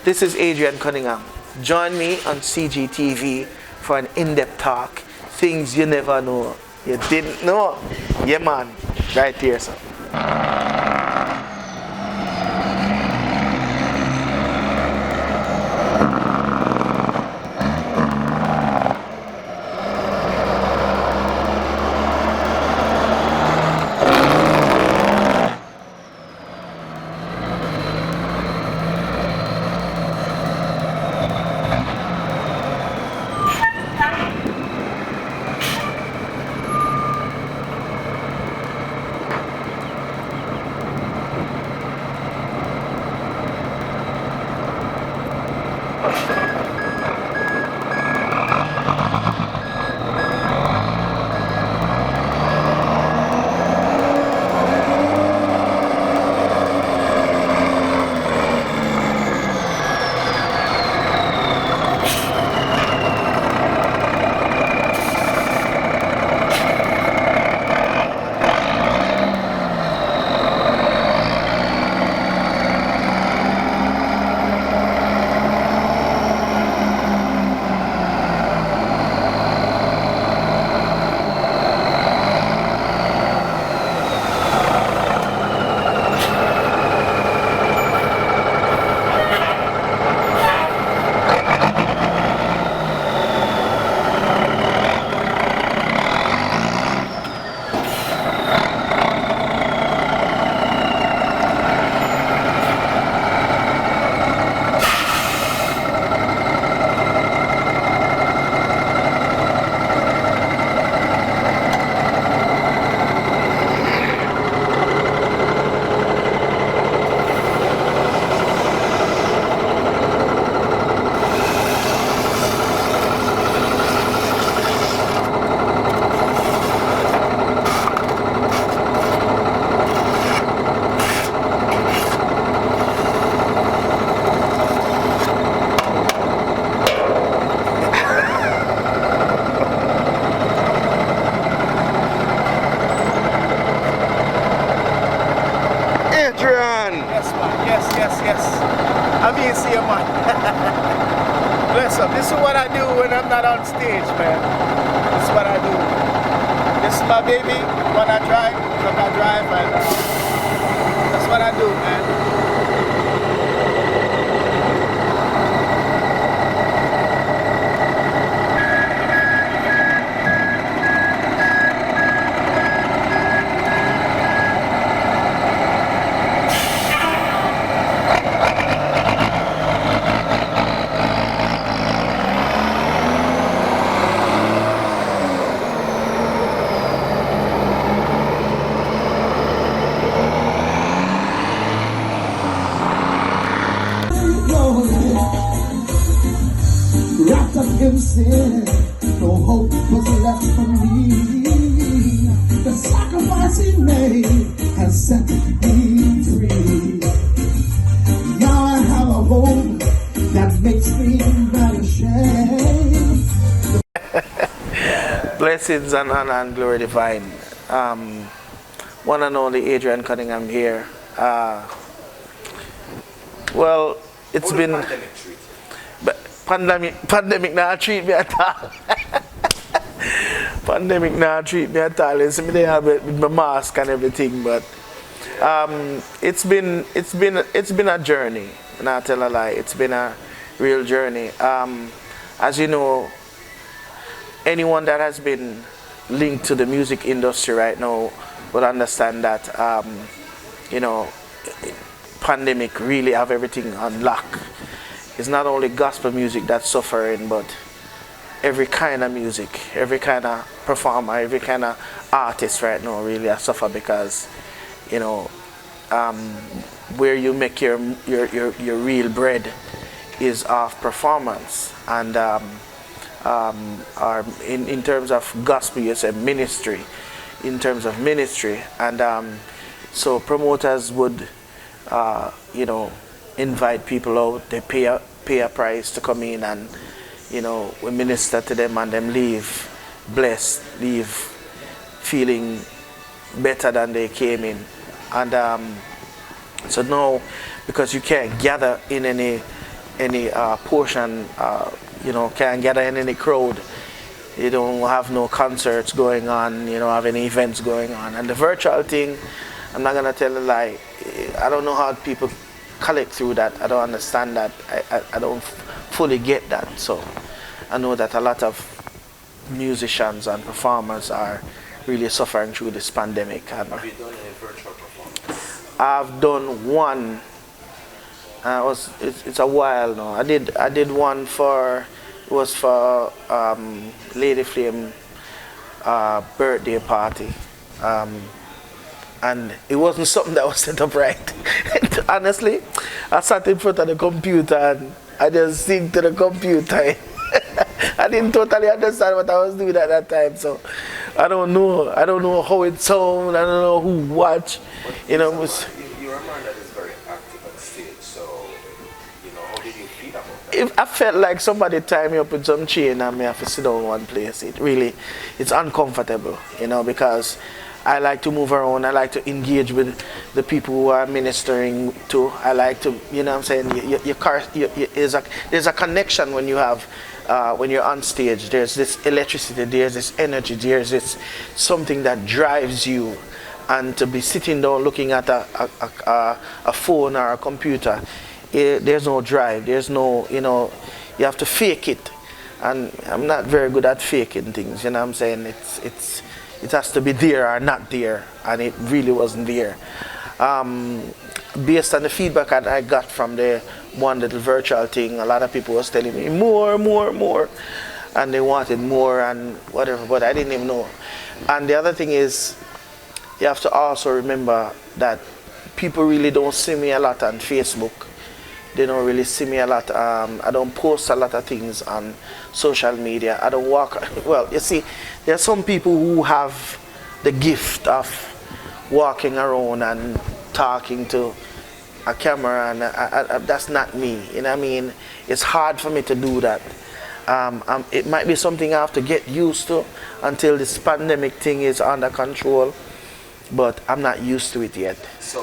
This is Adrian Cunningham. Join me on CGTV for an in-depth talk. Things you never know. You didn't know. Yeah, man. Right here, sir. Yes. I mean, see you, man. Bless up. This is what I do when I'm not on stage, man. This is what I do. This is my baby when I drive, and that's what I do, man. Wrapped up in sin, no hope was left for me. The sacrifice he made has set me free. Now I have a hope that makes me not ashamed. Blessings and honor and glory divine. One and only Adrian Cunningham here. Well, it's been... Pandemic not treat me at all. Pandemic not treat me at all. It's me there with my mask and everything, but it's been a journey. Not tell a lie. It's been a real journey. As you know, anyone that has been linked to the music industry right now will understand that you know, pandemic really have everything on lock. It's not only gospel music that's suffering, but every kind of music, every kind of performer, every kind of artist right now really suffer because, you know, where you make your real bread is off performance, and in terms of gospel, you say ministry, in terms of ministry, and so promoters would, you know, invite people out, they pay a price to come in, and you know, we minister to them and them leave blessed, leave feeling better than they came in. And so now, because you can't gather in any any portion, can't gather in any crowd. You don't have no concerts going on, you don't have any events going on. And the virtual thing, I'm not gonna tell a lie, I don't know how people collect through that. I don't understand that. I don't fully get that. So I know that a lot of musicians and performers are really suffering through this pandemic. And have you done any virtual performance? I've done one. It's a while now. I did one for Lady Flame birthday party, and it wasn't something that was set up right. Honestly, I sat in front of the computer and I just sing to the computer. I didn't totally understand what I was doing at that time, so I don't know how it sounds. I don't know who watched. You're a man that is very active on stage, so how did you feel about that? I felt like somebody tied me up with some chain and me have to sit down in one place. It's uncomfortable, because I like to move around. I like to engage with the people who are ministering to. I like to, there's a connection when you have, when you're on stage. There's this electricity, there's this energy, there's this something that drives you. And to be sitting down looking at a phone or a computer, there's no drive. There's no, you have to fake it. And I'm not very good at faking things, you know what I'm saying? It has to be there or not there, and it really wasn't there. Based on the feedback I got from the one little virtual thing, a lot of people was telling me more, and they wanted more and whatever, but I didn't even know. And the other thing is, you have to also remember that people really don't see me a lot on Facebook. They don't really see me a lot. I don't post a lot of things on social media. I don't walk. Well, you see, there are some people who have the gift of walking around and talking to a camera, and that's not me. You know what I mean? It's hard for me to do that. It might be something I have to get used to until this pandemic thing is under control, but I'm not used to it yet. So,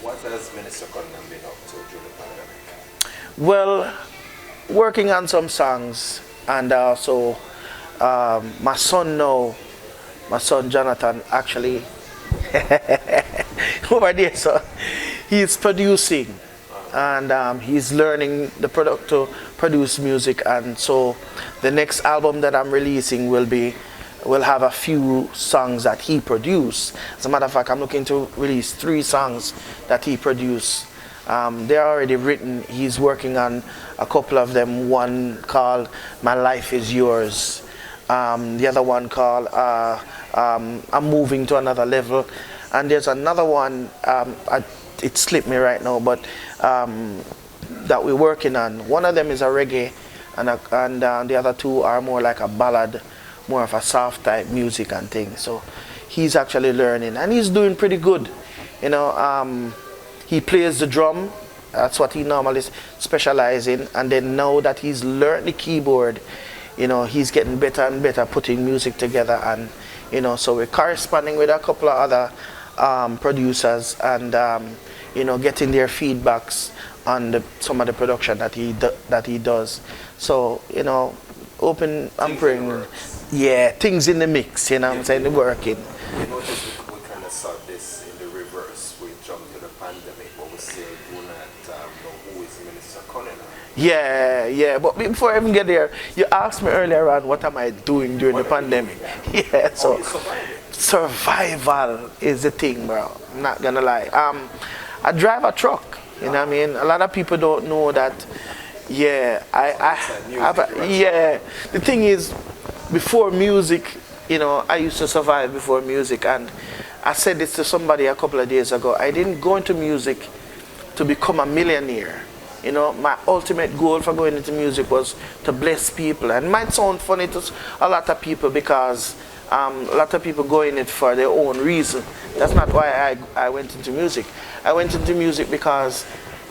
what has Minister Cunningham been up to during the pandemic? Well, working on some songs, and also my son Jonathan, actually, over there, so he's producing, and he's learning to produce music, and so the next album that I'm releasing will have a few songs that he produced. As a matter of fact, I'm looking to release 3 songs that he produced. They're already written. He's working on a couple of them. One called My Life Is Yours. The other one called I'm Moving to Another Level. And there's another one, it slipped me right now, but that we're working on. One of them is a reggae, and the other 2 are more like a ballad, more of a soft type music and things. So he's actually learning, and he's doing pretty good. He plays the drum. That's what he normally specializes in. And then now that he's learned the keyboard, he's getting better and better putting music together. And so we're corresponding with a couple of other producers, and getting their feedbacks on some of the production that he does. So open and praying. Yeah, things in the mix, I'm saying, working. You notice we kind of saw this in the reverse. We jumped to the pandemic, but we still do not know who is Minister Cunningham. Yeah, but before I even get there, you asked me earlier on what am I doing during the pandemic. Yeah, so survival is the thing, bro. I'm not gonna lie. I drive a truck, you know what I mean? A lot of people don't know that. Yeah, the thing is, before music, I used to survive before music, and I said this to somebody a couple of days ago. I didn't go into music to become a millionaire. My ultimate goal for going into music was to bless people. And it might sound funny to a lot of people, because a lot of people go in it for their own reason. That's not why I went into music. I went into music because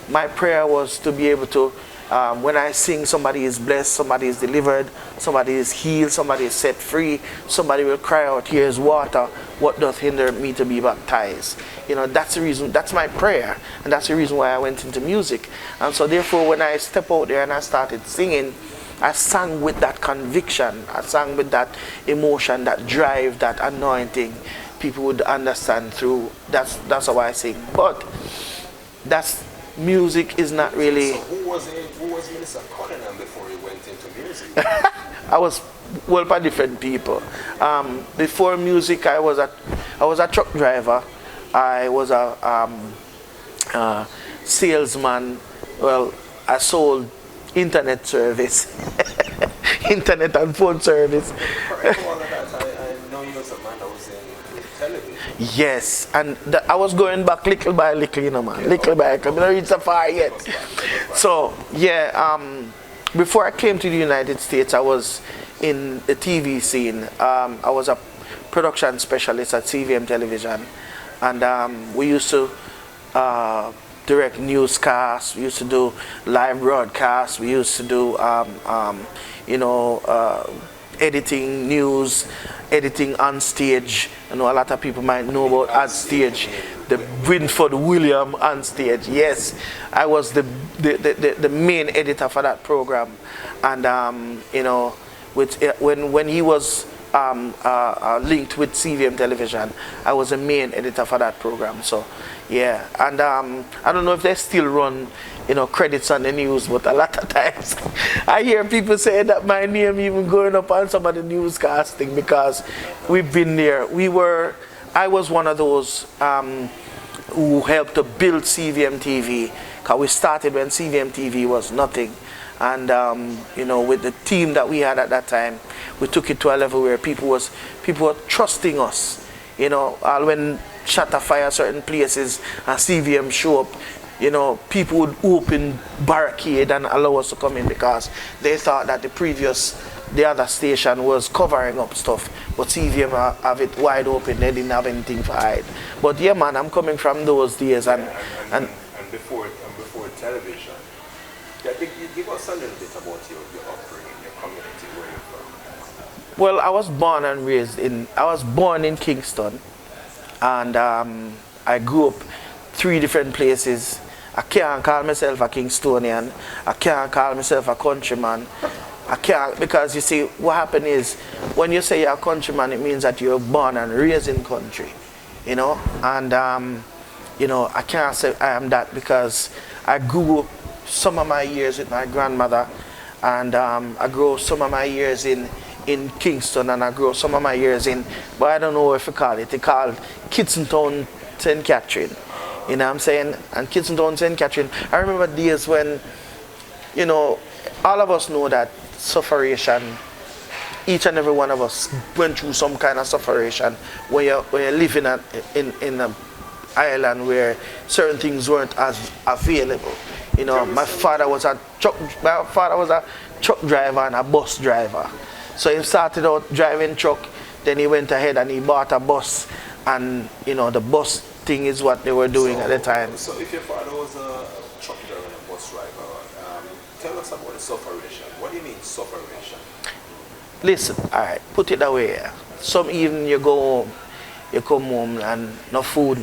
my prayer was to be able to When I sing, somebody is blessed, somebody is delivered, somebody is healed, somebody is set free, somebody will cry out, here is water, what doth hinder me to be baptized? You know, that's the reason, that's my prayer, and that's the reason why I went into music. And so therefore, when I step out there and I started singing, I sang with that conviction, I sang with that emotion, that drive, that anointing. People would understand through, that's how I sing. But that's, music is not really... So who was Minister Cunningham before he went into music? I was, well, by different people. Before music, I was a truck driver. I was a salesman. Well, I sold internet service, internet and phone service. Prior to all of that, I know you was a man that was in television. Yes, and I was going back little by little, you know, man. Little by little. I don't reach so far yet. So, yeah, before I came to the United States, I was in the TV scene. I was a production specialist at CVM Television. And we used to direct newscasts. We used to do live broadcasts. We used to do, editing news, editing on stage. You know, a lot of people might know about on stage, the Winford William on stage. Yes, I was the main editor for that program, and when he was linked with CVM Television, I was the main editor for that program. So yeah, and I don't know if they still run, credits on the news, but a lot of times I hear people say that my name even going up on some of the newscasting, because we've been there. I was one of those who helped to build CVM TV, because we started when CVM TV was nothing. And with the team that we had at that time, we took it to a level where people were trusting us. When shatter fire certain places and CVM show up, people would open barricade and allow us to come in, because they thought that the other station was covering up stuff, but CVM have it wide open. They didn't have anything to hide. But yeah, man, I'm coming from those days, and before television. Yeah, give us a little bit about your upbringing, your community, where you're from. Well, I was born and raised in Kingston, and I grew up 3 different places. I can't call myself a Kingstonian. I can't call myself a countryman. I can't, because you see, what happened is, when you say you're a countryman, it means that you're born and raised in country, and I can't say I am that, because I grew up some of my years with my grandmother, and I grew some of my years in Kingston, and I grew some of my years but I don't know if you call it. They called Kitsentown St. Catherine. You know what I'm saying? And Kitsentown St. Catherine, I remember days when, all of us know that sufferation, each and every one of us went through some kind of sufferation when you're living in an island where certain things weren't as available. My father was a truck driver and a bus driver. So he started out driving truck, then he went ahead and he bought a bus, and the bus thing is what they were doing at the time. So if your father was a truck driver and a bus driver, tell us about the sufferation. What do you mean sufferation? Listen, alright, put it away. Some evening you come home and no food.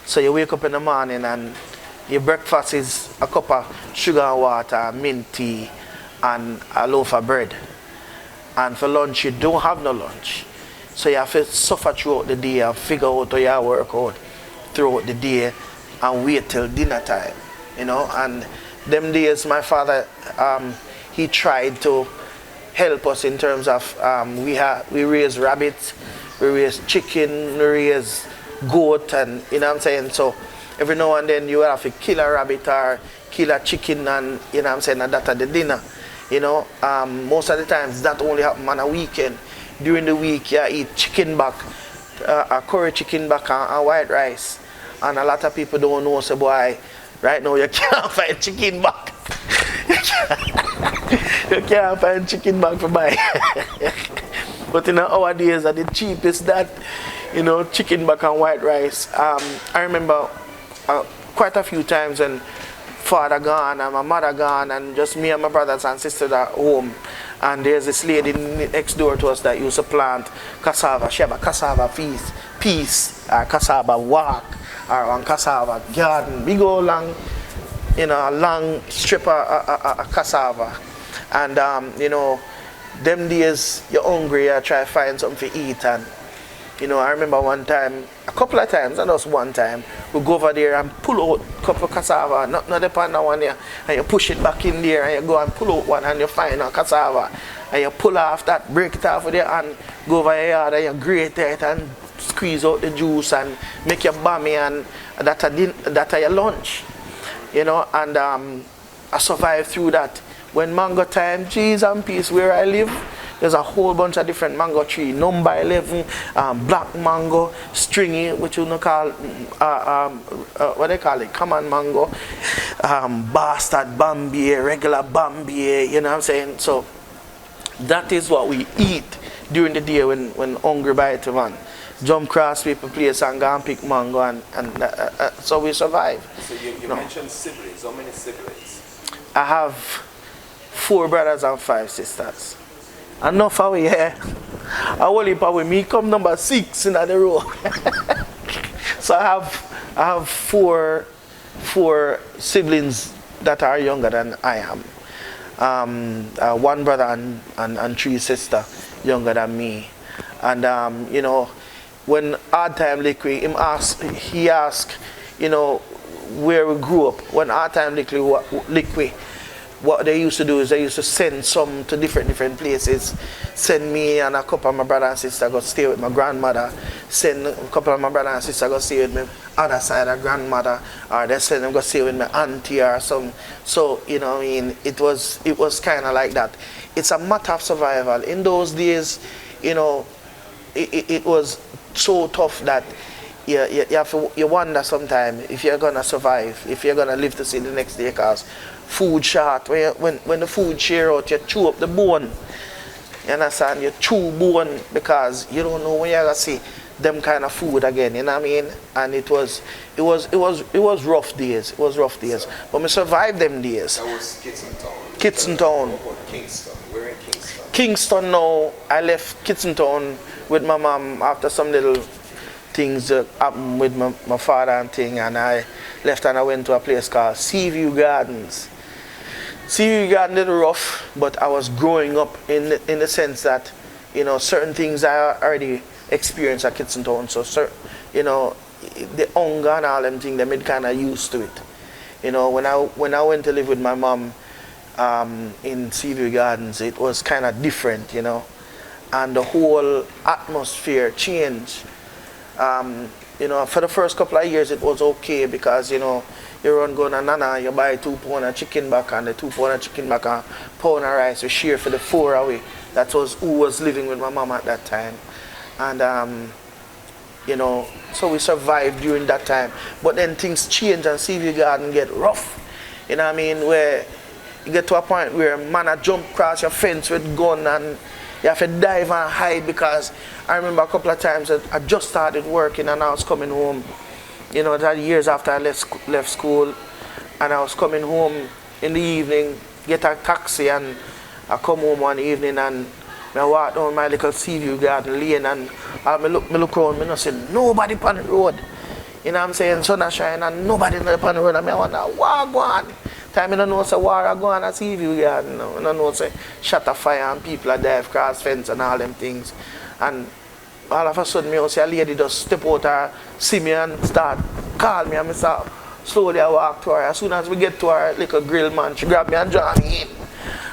So you wake up in the morning and your breakfast is a cup of sugar and water, mint tea, and a loaf of bread. And for lunch, you don't have no lunch. So you have to suffer throughout the day and figure out how you work out throughout the day and wait till dinner time. And them days, my father, he tried to help us in terms of, we raise rabbits, we raise chicken, we raise goat, and so every now and then you will have to kill a rabbit or kill a chicken, and and that's at the dinner. Most of the times that only happen on a weekend. During the week you eat chicken back, a curry chicken back and white rice. And a lot of people don't know, so boy, right now you can't find chicken back. You can't find chicken back for buy. But in our days are the cheapest that, chicken back and white rice. I remember quite a few times when father gone and my mother gone and just me and my brothers and sisters at home. And there's this lady next door to us that used to plant cassava. She have a cassava piece or cassava walk or one cassava garden. We go along, you know, a long strip of cassava. And, you know, them days you're hungry, you try to find something to eat. And, you know, I remember one time, a couple of times, not just one time, we go over there and pull out a couple of cassava, not depend on one there, and you push it back in there and you go and pull out one and you find a cassava. And you pull off that, break it off with your hand, go over your yard and you grate it and squeeze out the juice and make your bammy, and that's your lunch. You know, and I survived through that. When mango time, cheese and peace, where I live, there's a whole bunch of different mango trees. Number 11, black mango, stringy, which you know call, what they call it, common mango, bastard Bambi, regular Bambi, you know what I'm saying? So that is what we eat during the day when hungry bite man. Jump cross people place and go and pick mango, and so we survive. So you mentioned siblings. How many siblings? I have 4 brothers and 5 sisters. Enough of here. I only with me come number 6 in the row. So I have four siblings that are younger than I am. 1 brother and 3 sisters younger than me. And you know, when hard time liquid, he asked, you know, where we grew up. When hard time liquid, what they used to do is they used to send some to different places. Send me and a couple of my brother and sister go stay with my grandmother. Send a couple of my brother and sister go stay with my other side of grandmother. Or they send them go stay with my auntie or some. So, you know what I mean, it was kind of like that. It's a matter of survival. In those days, you know, it was so tough that you wonder sometimes if you're going to survive, if you're going to live to see the next day, because food short, when the food share out, you chew up the bone. You understand? You chew bone because you don't know when you're going to see them kind of food again, you know what I mean? And it was rough days. It was rough days. But we survived them days. That was Kitson Town. Kitson Town. What about Kingston? We're in Kingston. Kingston now. I left Kitson Town with my mom after some little things that happened with my father and thing, and I left and I went to a place called Seaview Gardens. Seaview Garden little rough, but I was growing up in the sense that, you know, certain things I already experienced at Kitson Town. So, you know, the hunger and all them things, they made kind of used to it. You know, when I went to live with my mom in Seaview Gardens, it was kind of different, you know, and the whole atmosphere changed. You know, for the first couple of years it was okay because, you know, you run go to Nana, you buy 2 pound of chicken back and the 2 pound of chicken back and pound of rice, we share for the 4 away. That was who was living with my mom at that time. And you know, so we survived during that time. But then things change and Seaview Garden get rough. You know what I mean? Where you get to a point where a man a jump across your fence with gun and you have to dive and hide, because I remember a couple of times that I just started working and I was coming home. You know, that years after I left school, and I was coming home in the evening, get a taxi, and I come home one evening and I walk down my little Seaview Garden lane, and I look around, I see nobody on the road. You know what I'm saying? Sun is shining and nobody on the road, and I wonder, what go on? Time I don't know say war go on at Seaview Garden. I don't know say shut a fire and people are dive cross fence and all them things. And all of a sudden me see a lady just step out and see me and start call me, and I start slowly I walk to her. As soon as we get to her little grill, man, she grab me and draw me in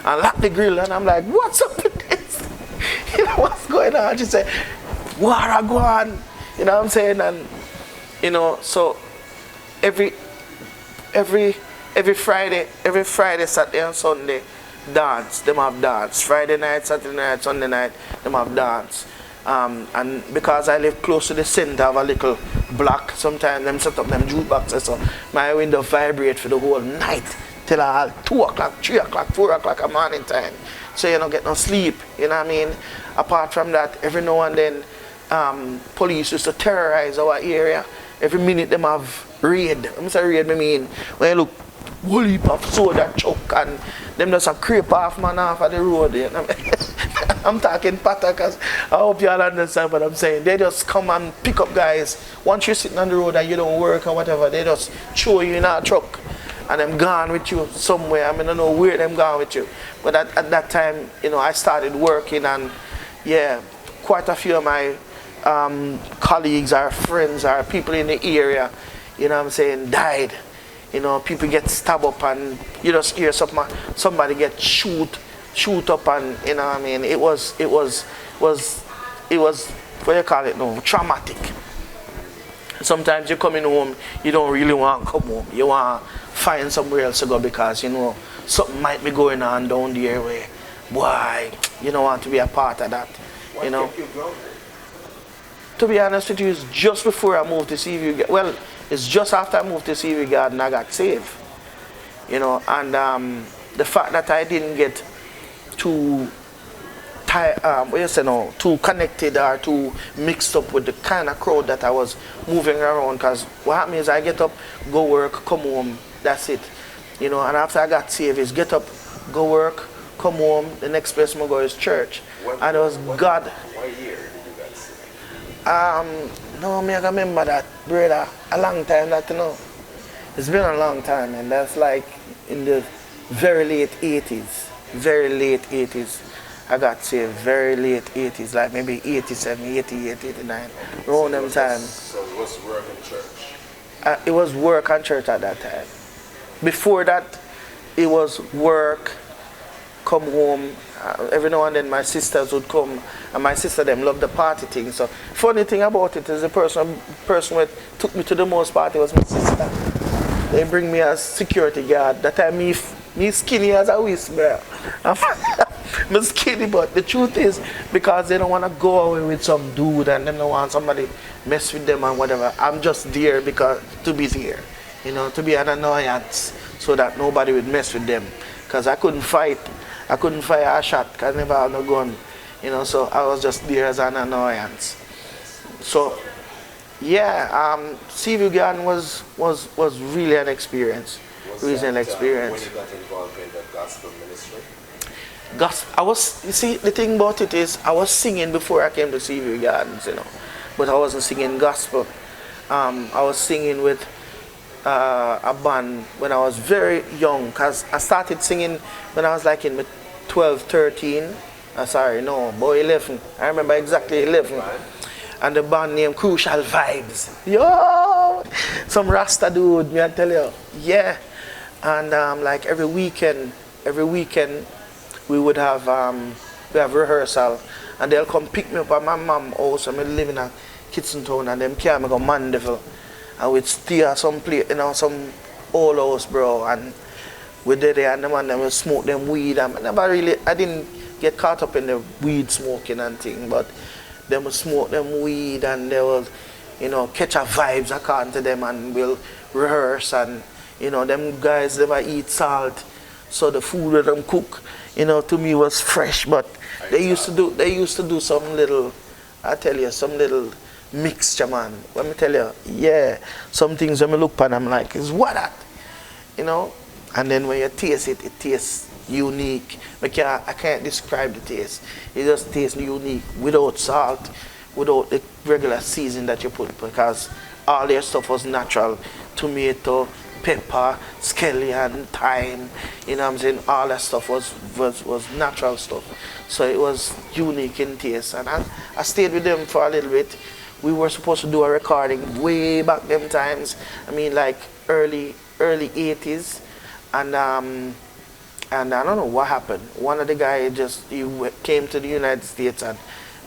and lock the grill, and I'm like, what's up with this? You know what's going on? She said, war go on. You know what I'm saying? And you know, so every Friday, Saturday and Sunday, dance. Them have dance. Friday night, Saturday night, Sunday night, them have dance. And because I live close to the center of a little block, sometimes them set up them jukeboxes, so my window vibrate for the whole night till 2 o'clock, 3 o'clock, 4 o'clock a morning time. So you don't get no sleep, you know what I mean? Apart from that, every now and then, police used to terrorize our area. Every minute them have raid. I'm saying raid, I mean, when you look whole heap of soda chuck and them just a creep off man off of the road. You know? I'm talking patter because I hope you all understand what I'm saying. They just come and pick up guys. Once you're sitting on the road and you don't work or whatever, they just throw you in a truck and them gone with you somewhere. I mean, I don't know where them gone with you. But at that time, you know, I started working and yeah, quite a few of my colleagues or friends or people in the area, you know what I'm saying, died. You know, people get stabbed up and you just hear somebody get shoot up and you know what I mean. It was what do you call it now? Traumatic. Sometimes you're coming home, you don't really want to come home. You want to find somewhere else to go because you know something might be going on down there where boy, you don't want to be a part of that. You know. To be honest with you, it's just before I moved to Seaview. Well, it's just after I moved to Seaview Garden I got saved. You know, and the fact that I didn't get too too connected or too mixed up with the kind of crowd that I was moving around. Because what happened is I get up, go work, come home. That's it. You know, and after I got saved, is get up, go work, come home. The next place I go is church. And it was God. What year did you get saved? No, I remember that, brother, a long time that, you know. It's been a long time, and that's like in the very late 80s. Very late 80s. I got saved very late 80s, like maybe 87, 88, 89, around them times. So it was work and church? It was work and church at that time. Before that, it was work, come home. Every now and then my sisters would come, and my sister them loved the party thing. So funny thing about it is the person who took me to the most party was my sister. They bring me as security guard. That time me skinny as a whisper. I'm skinny, but the truth is because they don't want to go away with some dude and they don't want somebody mess with them and whatever. I'm just there because to be there, you know, to be an annoyance so that nobody would mess with them. Because I couldn't fire a shot because I never had no gun, you know, so I was just there as an annoyance. So yeah, Seaview Garden was really an experience. When you got involved in the gospel ministry? You see, the thing about it is I was singing before I came to Seaview Gardens, you know, but I wasn't singing gospel. I was singing with a band when I was very young, because I started singing when I was like in 12, 13. 11. I remember exactly 11. Right. And the band named Crucial Vibes. Yo! Some Rasta dude, me I tell you. Yeah. And like every weekend we would have rehearsal, and they'll come pick me up at my mom's house. I live in a Kitson Town, and them carry me go Mandeville, and we'd stay at some place, you know, some old house, bro, and we did there, and them and them would smoke them weed. And I didn't get caught up in the weed smoking and thing, but they would smoke them weed, and they would, you know, catch a vibes according to them, and we'll rehearse. And you know, them guys never eat salt, so the food that them cook, you know, to me was fresh. But they used to do some little, I tell you, some little mixture, man. Let me tell you, yeah, some things when I look upon, I'm like, is what that, you know? And then when you taste it, it tastes unique. I can't describe the taste. It just tastes unique without salt, without the regular season that you put, because all their stuff was natural. Tomato, pepper, scallion, thyme, you know what I'm saying? All that stuff was natural stuff. So it was unique in taste. And I stayed with them for a little bit. We were supposed to do a recording way back them times. I mean, like early 80s. And I don't know what happened. One of the guys he came to the United States, and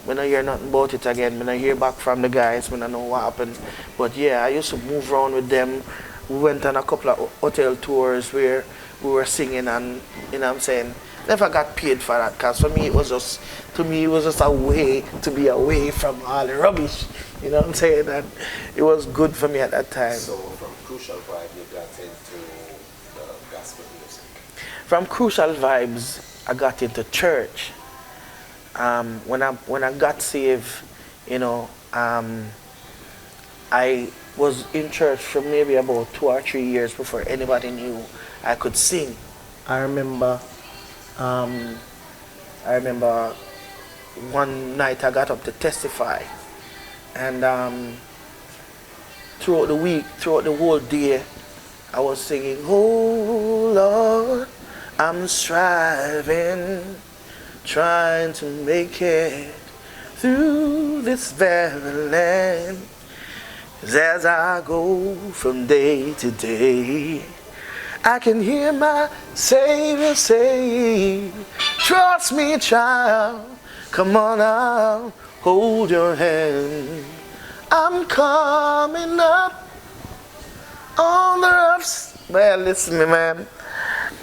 when I hear nothing about it again, when I hear back from the guys, when I know what happened. But yeah, I used to move around with them. We went on a couple of hotel tours where we were singing, and you know what I'm saying, never got paid for that, because for me it was just a way to be away from all the rubbish, you know what I'm saying, and it was good for me at that time. So from Crucial Vibe you got into the gospel music? From Crucial Vibes I got into church. When I got saved, you know, I was in church for maybe about 2 or 3 years before anybody knew I could sing. I remember one night I got up to testify, and throughout the week, throughout the whole day, I was singing, oh Lord, I'm striving, trying to make it through this very land. As I go from day to day, I can hear my Savior say, trust me, child, come on out, hold your hand. I'm coming up on the rough. Man, listen to me, man.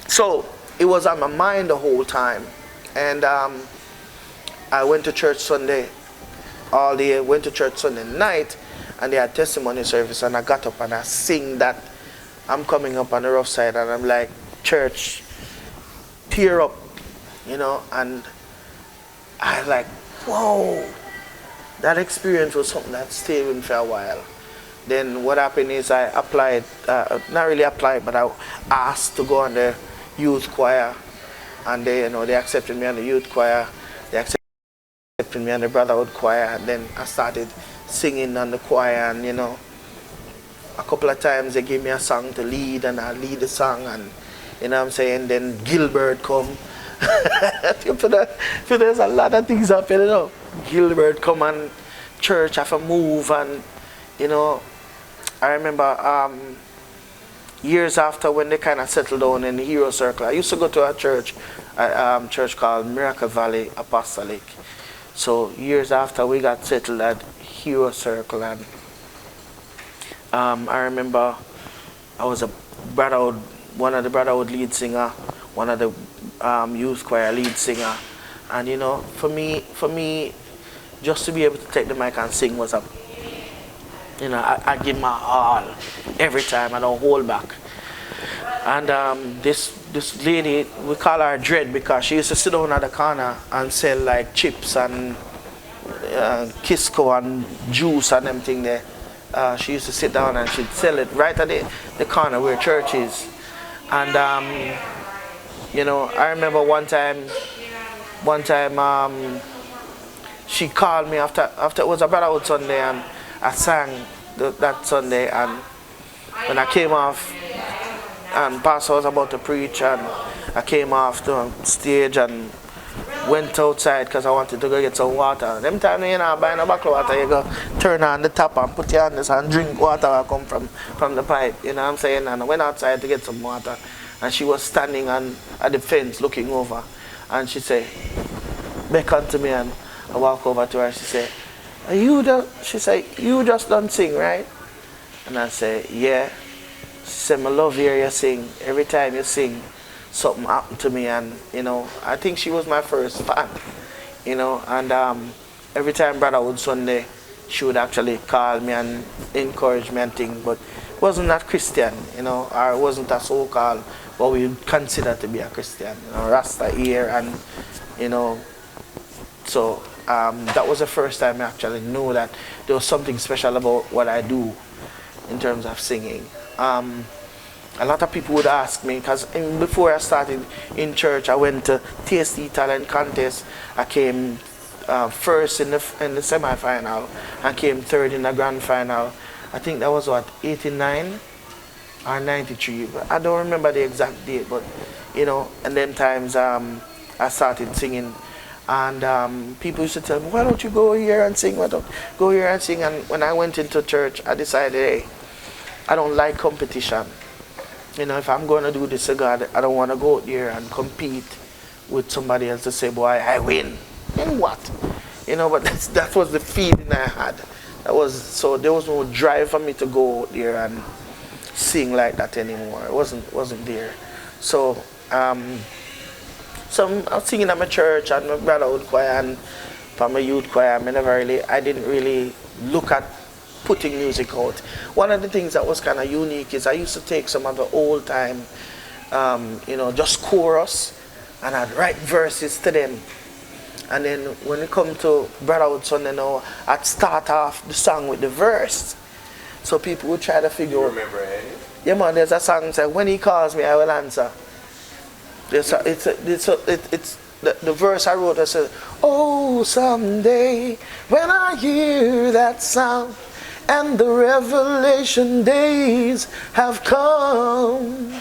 So it was on my mind the whole time, and I went to church Sunday all day. Went to church Sunday night, and they had testimony service, and I got up and I sing that I'm coming up on the rough side, and I'm like, church, tear up, you know, and I like, whoa, that experience was something that stayed with me for a while. Then what happened is I applied, not really applied, but I asked to go on the youth choir, and they, you know, they accepted me on the youth choir, they accepted me on the brotherhood choir, and then I started singing on the choir, and you know, a couple of times they gave me a song to lead, and I lead the song, and you know what I'm saying, then Gilbert come. There's a lot of things happening, you know. Gilbert come, and church have to move, and you know, I remember years after when they kind of settled down in the Hero Circle, I used to go to a church called Miracle Valley Apostolic. So years after we got settled at Hero Circle, and I remember I was one of the brotherhood lead singer, one of the youth choir lead singer, and you know, for me, just to be able to take the mic and sing was a, you know, I give my all every time. I don't hold back. And this lady, we call her Dread because she used to sit down at the corner and sell like chips and Kisco and juice and everything there. She used to sit down and she'd sell it right at the corner where church is. And you know, I remember one time she called me after it was a Brotherhood Sunday, and I sang that Sunday, and when I came off and pastor was about to preach, and I came off the stage and went outside because I wanted to go get some water. Them time you know, buying a bottle of water, you go turn on the tap and put your hands and drink water that come from the pipe, you know what I'm saying? And I went outside to get some water, and she was standing at the fence looking over, and she said, beckoned to me, and I walk over to her, she said, she said, you just don't sing, right? And I said, yeah. She said, I love hear you sing. Every time you sing, something happened to me, and you know, I think she was my first fan, you know, and every time Brotherhood Sunday, she would actually call me and encourage me and things, but wasn't that Christian, you know, or wasn't a so-called what we would consider to be a Christian, you know, Rasta ear, and you know, so that was the first time I actually knew that there was something special about what I do in terms of singing. A lot of people would ask me, because before I started in church, I went to TST Talent Contest. I came first in the semi-final. I came third in the grand final. I think that was what, 89 or 93. I don't remember the exact date, but you know, and then times I started singing, and people used to tell me, why don't you go here and sing? Why don't go here and sing? And when I went into church, I decided, hey, I don't like competition. You know, if I'm going to do this to God, I don't want to go out there and compete with somebody else to say, boy, I win. In what? You know, but that was the feeling I had. So there was no drive for me to go out there and sing like that anymore. It wasn't there. So I was singing at my church and my brotherhood choir and from my youth choir. I didn't really look at putting music out. One of the things that was kind of unique is I used to take some of the old time, you know, just chorus, and I'd write verses to them. And then when it come to Brotherhood Sunday now, I'd start off the song with the verse. So people would try to figure out. You remember any? Yeah, man, there's a song that says, when he calls me, I will answer. It's the verse I wrote that says, oh, someday when I hear that sound and the revelation days have come,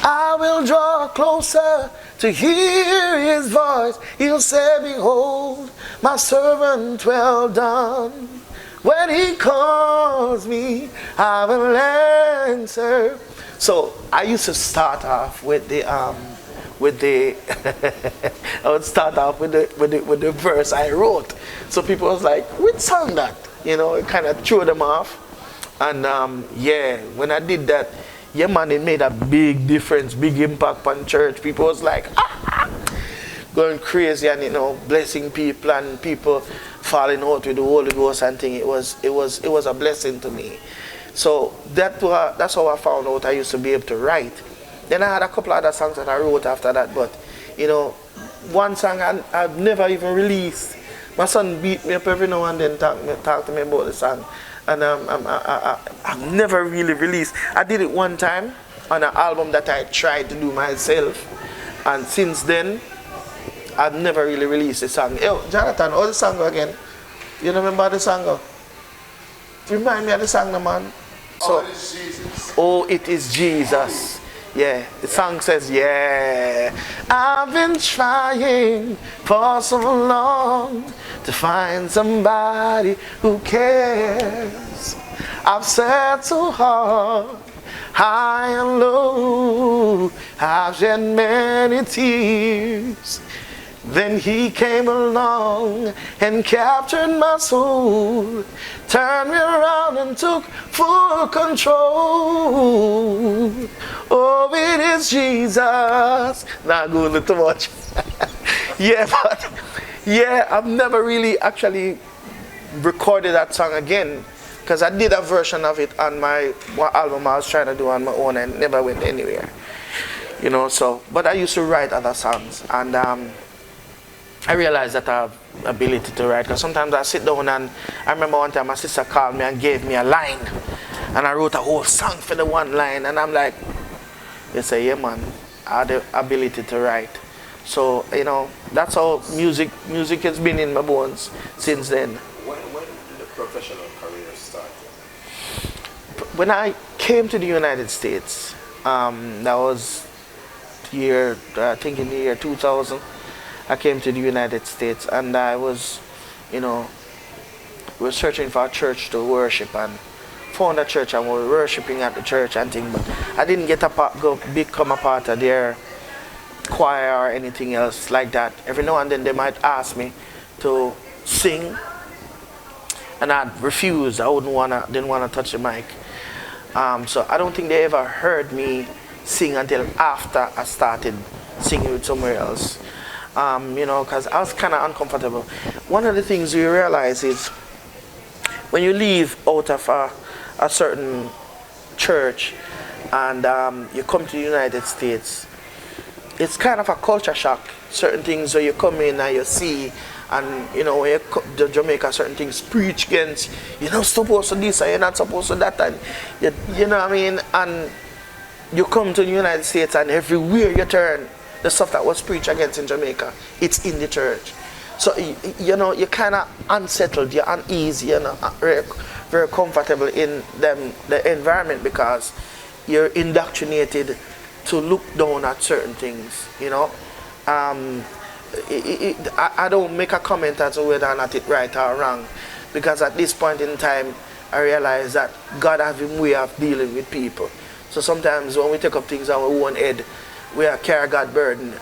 I will draw closer to hear his voice. He'll say, behold, my servant well done. When he calls me, I will answer. So I used to start off with the I would start off with the verse I wrote. So people was like, which song that? You know, it kind of threw them off. And yeah, when I did that, yeah man, it made a big difference, big impact on church. People was like, going crazy and, you know, blessing people and people falling out with the Holy Ghost and thing. It was a blessing to me. So that's how I found out I used to be able to write. Then I had a couple other songs that I wrote after that, but you know, one song I've never even released. My son beat me up every now and then, talk to me about the song, and I've never really released. I did it one time on an album that I tried to do myself, and since then I've never really released the song. Yo, Jonathan, how the song go again? You remember the song go? Remind me of the song, man. So, it is Jesus. Oh, it is Jesus. Yeah, the song says, yeah, I've been trying for so long to find somebody who cares. I've searched so hard, high and low, I've shed many tears. Then he came along and captured my soul, turned me around and took full control. Oh, it is Jesus. Not good too much. Yeah, but yeah, I've never really actually recorded that song again, because I did a version of it on my album I was trying to do on my own and never went anywhere. You know, so, but I used to write other songs, and I realized that I have ability to write, because sometimes I sit down and I remember one time my sister called me and gave me a line, and I wrote a whole song for the one line, and I'm like, they say, yeah man, I have the ability to write. So, you know, that's how music has been in my bones since then. When did the professional career start? When I came to the United States, that was I think in the year 2000. I came to the United States, and I was, you know, we were searching for a church to worship, and found a church, and we were worshiping at the church and things, but I didn't get become a part of their choir or anything else like that. Every now and then they might ask me to sing, and I'd refuse. I didn't wanna touch the mic. So I don't think they ever heard me sing until after I started singing with somewhere else. You know, because I was kind of uncomfortable. One of the things you realize is when you leave out of a certain church and you come to the United States, it's kind of a culture shock. Certain things where you come in and you see, and you know, when you come to Jamaica, certain things preach against, you're not supposed to this and you're not supposed to that, and you know what I mean? And you come to the United States and everywhere you turn, the stuff that was preached against in Jamaica, it's in the church. So, you know, you're kind of unsettled, you're uneasy, you're not very, very comfortable in the environment, because you're indoctrinated to look down at certain things, you know. I don't make a comment as to whether or not it's right or wrong, because at this point in time, I realize that God has a way of dealing with people. So sometimes when we take up things on our own head, we are carry God's burden.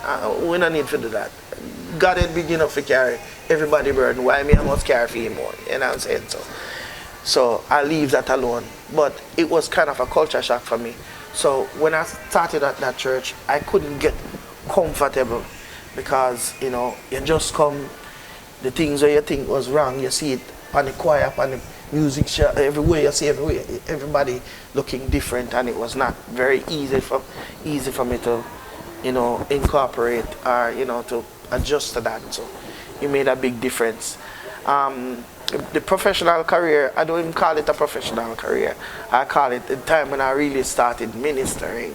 We don't need to do that. God ain't big enough to carry everybody's burden. Why me I must carry for him more? You know what I'm saying? So I leave that alone. But it was kind of a culture shock for me. So when I started at that church, I couldn't get comfortable, because, you know, you just come, the things that you think was wrong, you see it on the choir, on the music show, everywhere you see everybody looking different, and it was not very easy for me to, you know, incorporate or, you know, to adjust to that. So it made a big difference. the professional career, I don't even call it a professional career. I call it the time when I really started ministering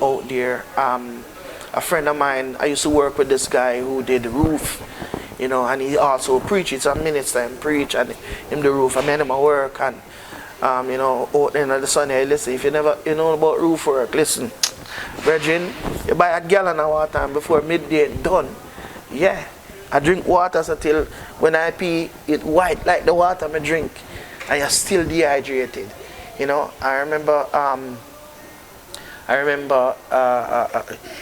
out there. A friend of mine, I used to work with this guy who did the roof, you know, and he also preaches. He's a minister and preach and him the roof. I made him a work and you know, out in the sun here, listen, if you never you know about roof work, listen, Virgin, you buy a gallon of water and before midday done. Yeah. I drink water until when I pee, it white like the water I drink, and you're still dehydrated. You know, I remember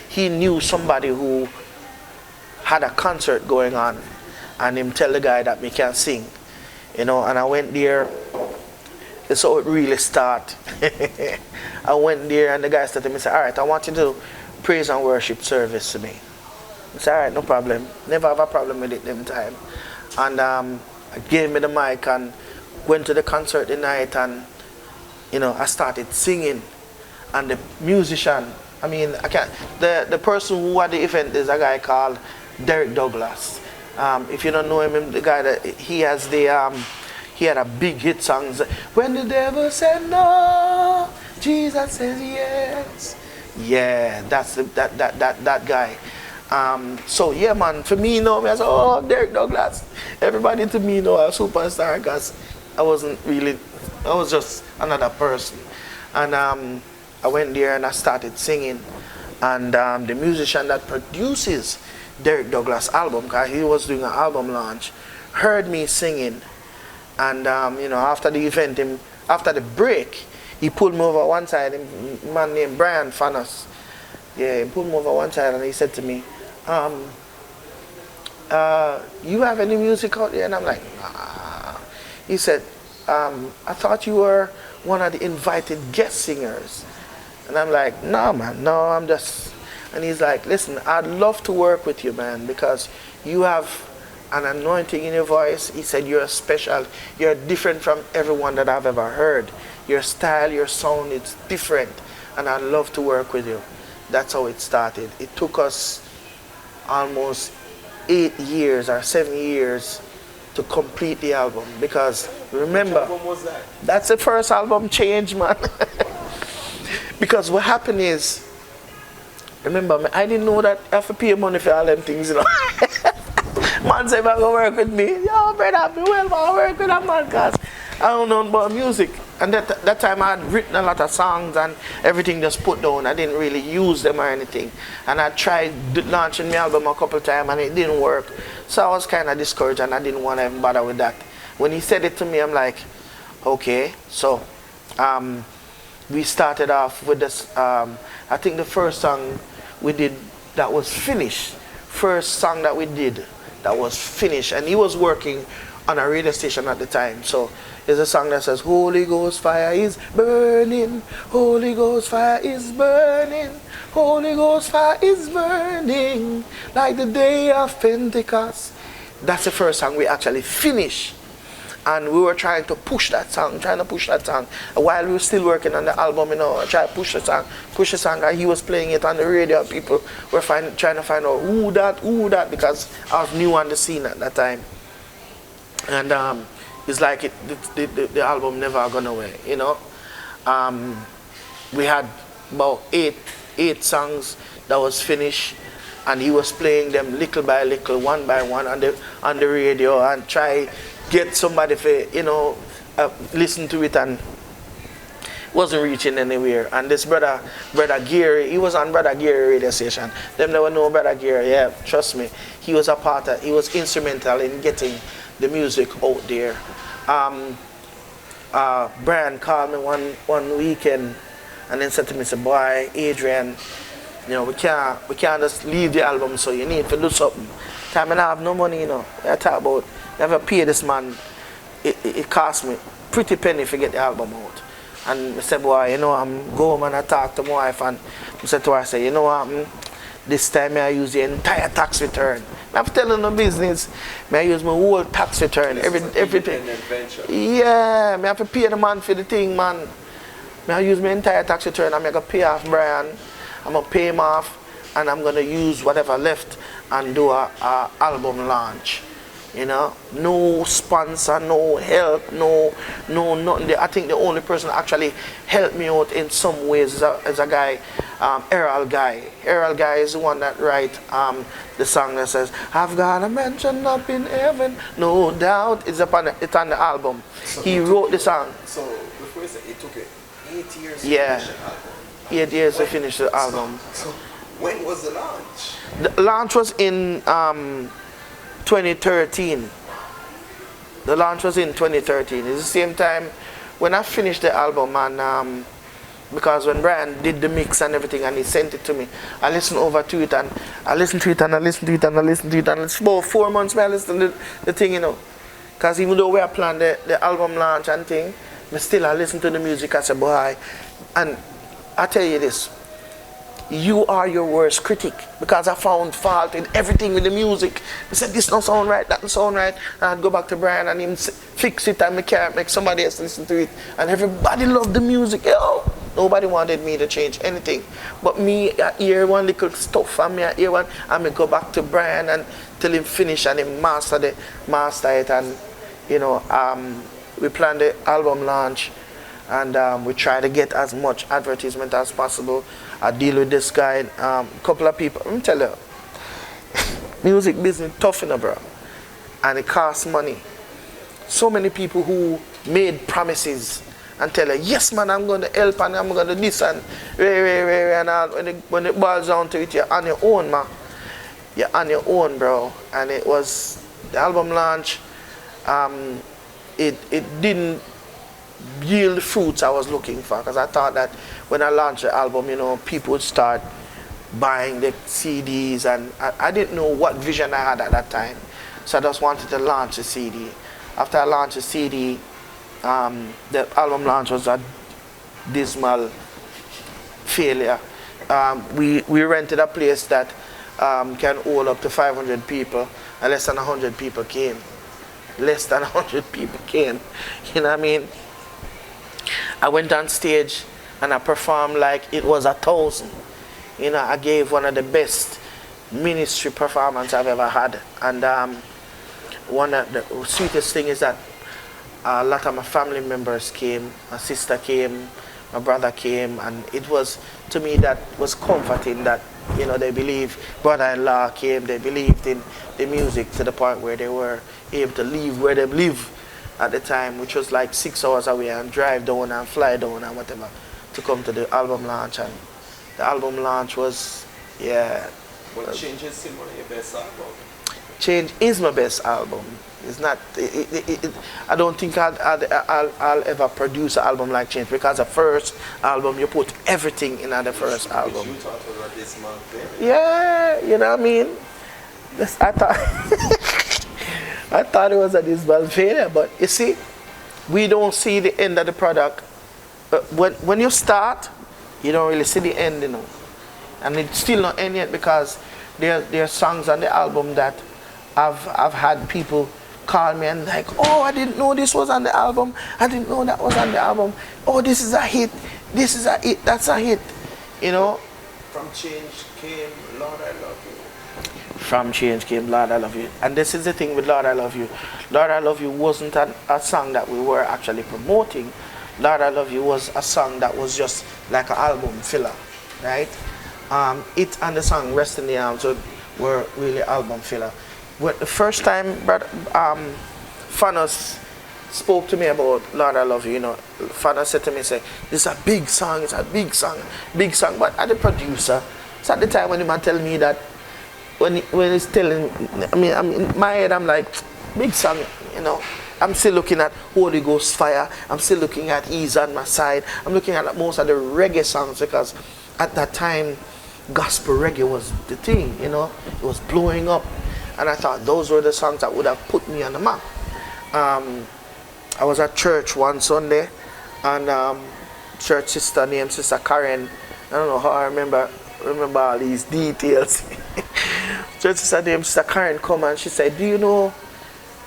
he knew somebody who had a concert going on, and him tell the guy that me can sing. You know, and I went there. That's how it really start. I went there, and the guy said to me, "Say, all right, I want you to do praise and worship service to me." I said, all right, no problem. Never have a problem with it them time. And I gave me the mic and went to the concert the night, and you know, I started singing. And the musician, I mean, I can't. The person who had the event is a guy called Derek Douglas. If you don't know him, the guy that he has the he had a big hit songs. When the devil said no, Jesus says yes. Yeah, that's that guy. So yeah, man, for me, you know, I said, oh, Derek Douglas. Everybody to me, you know, a superstar, because I was just another person. And I went there and I started singing. And the musician that produces Derek Douglas' album, because he was doing an album launch, heard me singing. And you know, after the event, after the break, he pulled me over one side. A man named Brian Fanos. Yeah, he pulled me over one side and he said to me, you have any music out there? And I'm like, nah. He said, I thought you were one of the invited guest singers. And I'm like, no, man, no, I'm just. And he's like, listen, I'd love to work with you, man, because you have an anointing in your voice. He said, you're special. You're different from everyone that I've ever heard. Your style, your sound, it's different. And I'd love to work with you. That's how it started. It took us almost 8 years or 7 years to complete the album, because remember, Which album was that? That's the first album, Change, man. Because what happened is, remember, I didn't know that I have to pay money for all them things, you know. Man said, if I go work with me, yo, brother, me well, I work with a man, because I don't know about music. And that time I had written a lot of songs and everything just put down. I didn't really use them or anything. And I tried launching my album a couple of times and it didn't work. So I was kind of discouraged and I didn't want to even bother with that. When he said it to me, I'm like, okay. So we started off with this, I think the first song we did that was finished. First song that we did that was finished. And he was working on a radio station at the time. So there's a song that says, Holy Ghost fire is burning, Holy Ghost fire is burning, Holy Ghost fire is burning, like the day of Pentecost. That's the first song we actually finished. And we were trying to push that song, while we were still working on the album, you know, try to push the song, and he was playing it on the radio. People were trying to find out who that, because I was new on the scene at that time. And it's like the album never gone away, you know. We had about eight songs that was finished, and he was playing them little by little, one by one on the radio, and try get somebody for, you know, listen to it, and wasn't reaching anywhere. And this brother Gary, he was on Brother Gary radio station. Them never know Brother Gary, yeah, trust me. He was instrumental in getting the music out there. Brian called me one weekend and then said to me, say, boy, Adrian, you know, we can't just leave the album, so you need to do something. Time and I have no money, you know. I talk about, never pay this man. It cost me pretty penny to get the album out. And I said, boy, you know, I'm go home and I talk to my wife, and I said to her, I say, you know what, this time I use the entire tax return. I'm telling no business. I use my whole tax return, everything. Yeah, I have to pay the man for the thing, man. I use my entire tax return. I'm going to pay off Brian. I'm going to pay him off, and I'm going to use whatever left and do a album launch. You know, no sponsor, no help, no nothing. I think the only person actually helped me out in some ways is a guy, Errol Guy. Errol Guy is the one that write the song that says, "I've got a mansion up in heaven, no doubt." It's on the album. So he wrote the song. So before you say it took you 8 years Yeah. to finish the album. 8 years to finish the album. So when was the launch? The launch was in 2013. The launch was in 2013. It's the same time when I finished the album, and because when Brian did the mix and everything and he sent it to me, I listened over to it and I listened to it and I listened to it and I listened to it, and it's about 4 months I listened to the thing, you know. Because even though we are planning the album launch and thing, but still I listen to the music. I said, boy, and I tell you this, you are your worst critic, because I found fault in everything with the music. I said, this don't sound right, that don't sound right. And I'd go back to Brian and him fix it, and I can't make somebody else listen to it. And everybody loved the music. Yo, nobody wanted me to change anything. But me, I hear one little stuff, and I hear one, and I go back to Brian and tell him finish, and him master it. And, you know, we planned the album launch, and we try to get as much advertisement as possible. I deal with this guy, couple of people. Let me tell you, music business tough, you know, bro, and it costs money. So many people who made promises and tell her, yes man, I'm going to help and I'm going to this and and all. When it boils down to it, you're on your own, man. You're on your own, bro. And it was the album launch. It didn't yield the fruits I was looking for, because I thought that when I launched the album, you know, people would start buying the CDs, and I didn't know what vision I had at that time, so I just wanted to launch a CD. After I launched a CD, the album launch was a dismal failure. We rented a place that can hold up to 500 people, and less than 100 people came. Less than 100 people came. You know what I mean? I went on stage and I performed like it was 1,000. You know, I gave one of the best ministry performances I've ever had. And one of the sweetest thing is that a lot of my family members came. My sister came, my brother came, and it was, to me, that was comforting that, you know, they believe. Brother-in-law came, they believed in the music to the point where they were able to leave where they live at the time, which was like 6 hours away, and drive down and fly down and whatever to come to the album launch. And the album launch was, yeah. What Change is still one of your best albums? Change is my best album. It's not. I don't think I'll ever produce an album like Change, because the first album you put everything in the first album. You thought it was this month, yeah, you know what I mean. I thought I thought it was a dismal failure, but you see, we don't see the end of the product. When you start, you don't really see the end, you know, and it's still not end yet, because there are songs on the album that I've had people call me and like, oh, I didn't know this was on the album. I didn't know that was on the album. Oh, this is a hit. This is a hit. That's a hit. You know. From Change came Lord I Love You. From Change came Lord I Love You. And this is the thing with Lord I Love You. Lord I Love You wasn't a song that we were actually promoting. Lord I Love You was a song that was just like an album filler, right? It and the song Rest in the Arms were really album filler. When the first time Fanos spoke to me about Lord I Love You, you know, Fanos said to me, say, this is a big song, it's a big song. But as the producer, so at the time when he man tell me that, when he's telling, I mean, in my head, I'm like, big song, you know. I'm still looking at Holy Ghost Fire. I'm still looking at He's on My Side. I'm looking at most of the reggae songs, because at that time, gospel reggae was the thing, you know. It was blowing up. And I thought those were the songs that would have put me on the map. I was at church one Sunday, and church sister named Sister Karen, I don't know how I remember all these details. Church sister named Sister Karen come, and she said, do you know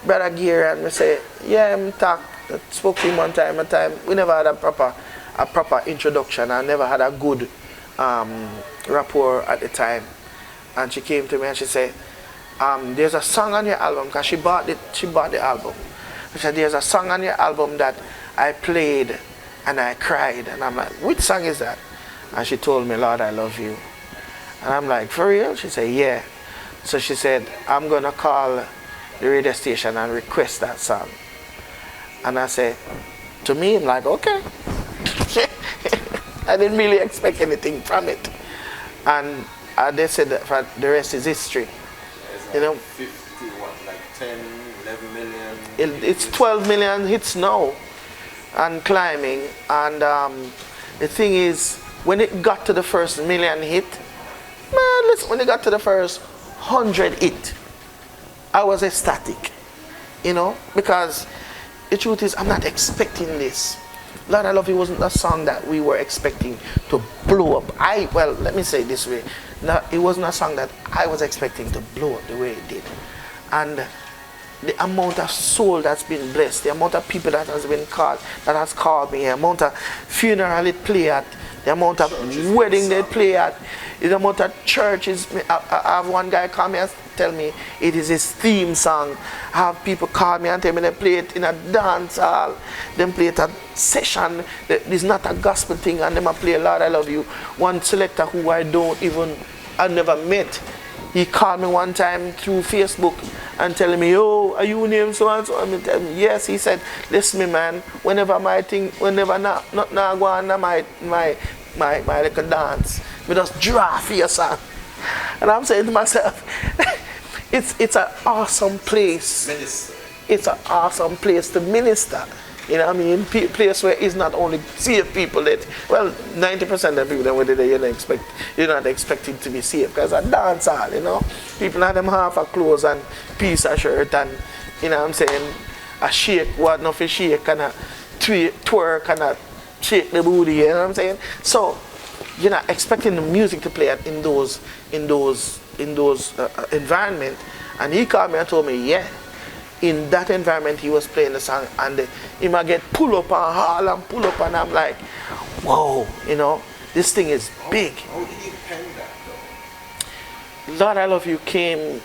Brother Gear? And I say, yeah, I spoke to him one time. We never had a proper introduction. I never had a good rapport at the time. And she came to me and she said, there's a song on your album, because she bought the album. She said, there's a song on your album that I played and I cried. And I'm like, which song is that? And she told me, Lord, I Love You. And I'm like, for real? She said, yeah. So she said, I'm going to call the radio station and request that song. And I said, to me, I'm like, okay. I didn't really expect anything from it. And they said that the rest is history. It's You know, 50, what, like 10, 11 million? it's 12 million hits now and climbing. And the thing is, when it got to the first million hit, man, listen, when it got to the first 100 hit, I was ecstatic, you know, because the truth is, I'm not expecting this. Lord, I Love You wasn't a song that we were expecting to blow up. Well, let me say it this way. No, it wasn't a song that I was expecting to blow up the way it did. And the amount of soul that's been blessed, the amount of people that has called me, the amount of funeral it play at, the amount of wedding they play at, the amount of churches. I have one guy call me and tell me it is his theme song. I have people call me and tell me they play it in a dance hall, then play it at session. It's not a gospel thing, and them play Lord I Love You. One selector who I never met, he called me one time through Facebook and telling me, oh, are you named so and so? And I tell me, yes. He said, listen me, man, whenever not go on my little dance, we just draw for your song. And I'm saying to myself, it's an awesome place. Minister. It's an awesome place to minister. You know what I mean? Place where it's not only saved people that, well, 90% of the people that were there, you're not expecting to be saved, because a dance hall, you know. People have them half a clothes and piece of shirt and, you know what I'm saying, a shake, what not for shake, and a twerk and a shake the booty, you know what I'm saying? So you're not expecting the music to play in those environment. And he called me and told me, yeah, in that environment he was playing the song, and he might get pull up and haul and pull up, and I'm like, whoa, you know, this thing is big. How did you pen that though? Lord I Love You came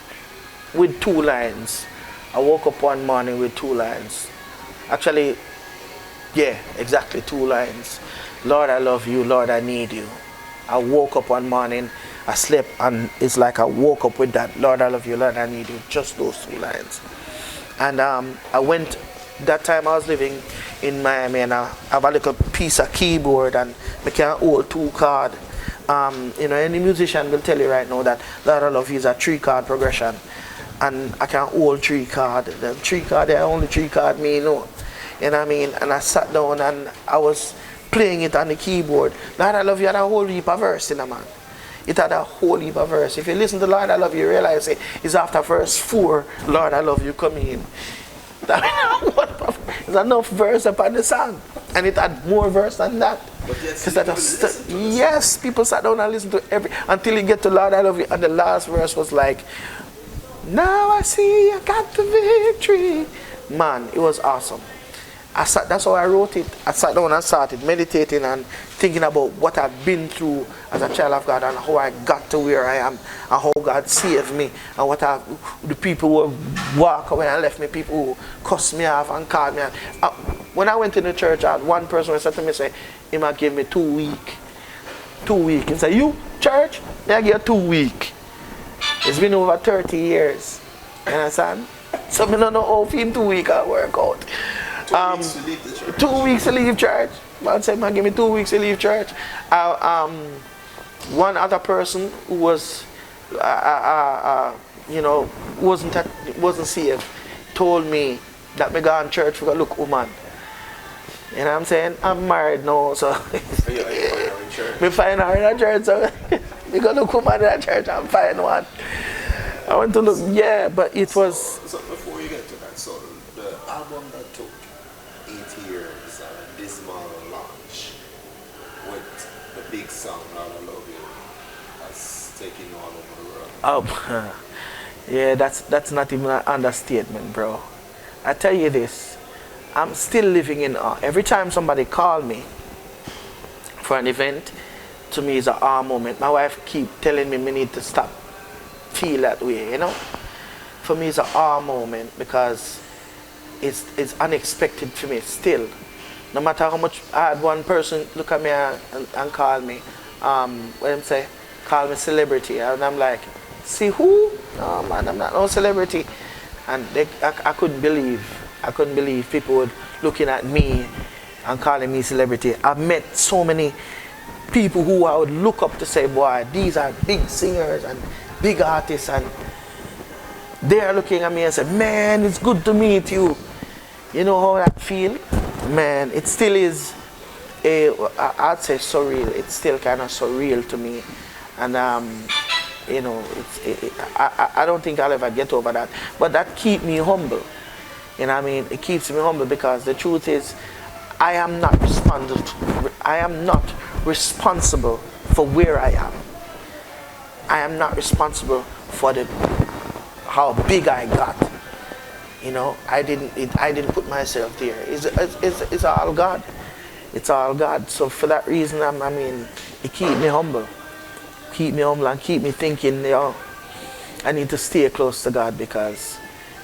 with 2 lines. I woke up one morning with 2 lines. Actually, yeah, exactly 2 lines. Lord I love you, Lord I need you. I woke up one morning, I slept, and it's like I woke up with that, Lord I love you, Lord I need you, just those 2 lines. And I went, that time I was living in Miami, and I have a little piece of keyboard, and I can hold 2 cards. You know, any musician will tell you right now that Lord I Love You is a 3-chord progression. And I can hold 3 cards. The 3 cards, they are only 3 cards me, you know. You know what I mean? And I sat down and I was playing it on the keyboard. Lord I Love You had a whole heap of verse in a man. It had a whole heap of verse. If you listen to Lord I Love You, you realize it's after verse 4, Lord I Love You coming in. There's enough verse upon the song. And it had more verse than that. Yes, people sat down and listened to until you get to Lord I Love You. And the last verse was like, now I see I got the victory. Man, it was awesome. That's how I wrote it. I sat down and started meditating and thinking about what I've been through as a child of God, and how I got to where I am, and how God saved me, and the people who walk away and left me, people who cussed me off and called me. When I went in the church, I had one person who said to me, he might give me 2 weeks. 2 weeks. He said, you, church, I give you 2 weeks. It's been over 30 years. You understand? So I don't know how in 2 weeks I work out. 2 weeks to leave the church. 2 weeks to leave church. Man said, man, give me 2 weeks to leave church. One other person who was, you know, wasn't saved, told me that me go to church for a look woman. You know what I'm saying? I'm married now, so. Are you in church? Me find her in a church, so me go look woman in a church and find one. I went to look, yeah, but it was. So before you get to that, so the album that took 8 years and a dismal launch with the big song Lord I Love You has taken you all over the world. Oh, yeah, that's not even an understatement, bro. I tell you this, I'm still living in awe. Every time somebody call me for an event, to me it's an awe moment. My wife keep telling me need to stop feel that way, you know. for me it's an awe moment because it's unexpected to me still. No matter how much I had one person look at me and call me, what them say, call me celebrity, and I'm like, see who? No man, I'm not no celebrity. And I couldn't believe people would looking at me and calling me celebrity. I've met so many people who I would look up to say, boy, these are big singers and big artists, and they are looking at me and say, man, it's good to meet you. You know how I feel? Man, it still is I'd say surreal. It's still kind of surreal to me. And you know, I don't think I'll ever get over that. But that keeps me humble. You know what I mean? It keeps me humble because the truth is, I am not responsible for where I am. I am not responsible for how big I got. You know, I didn't put myself there. It's all God. It's all God. So for that reason, I mean, it keeps me humble. Keep me humble and keep me thinking, you know, I need to stay close to God, because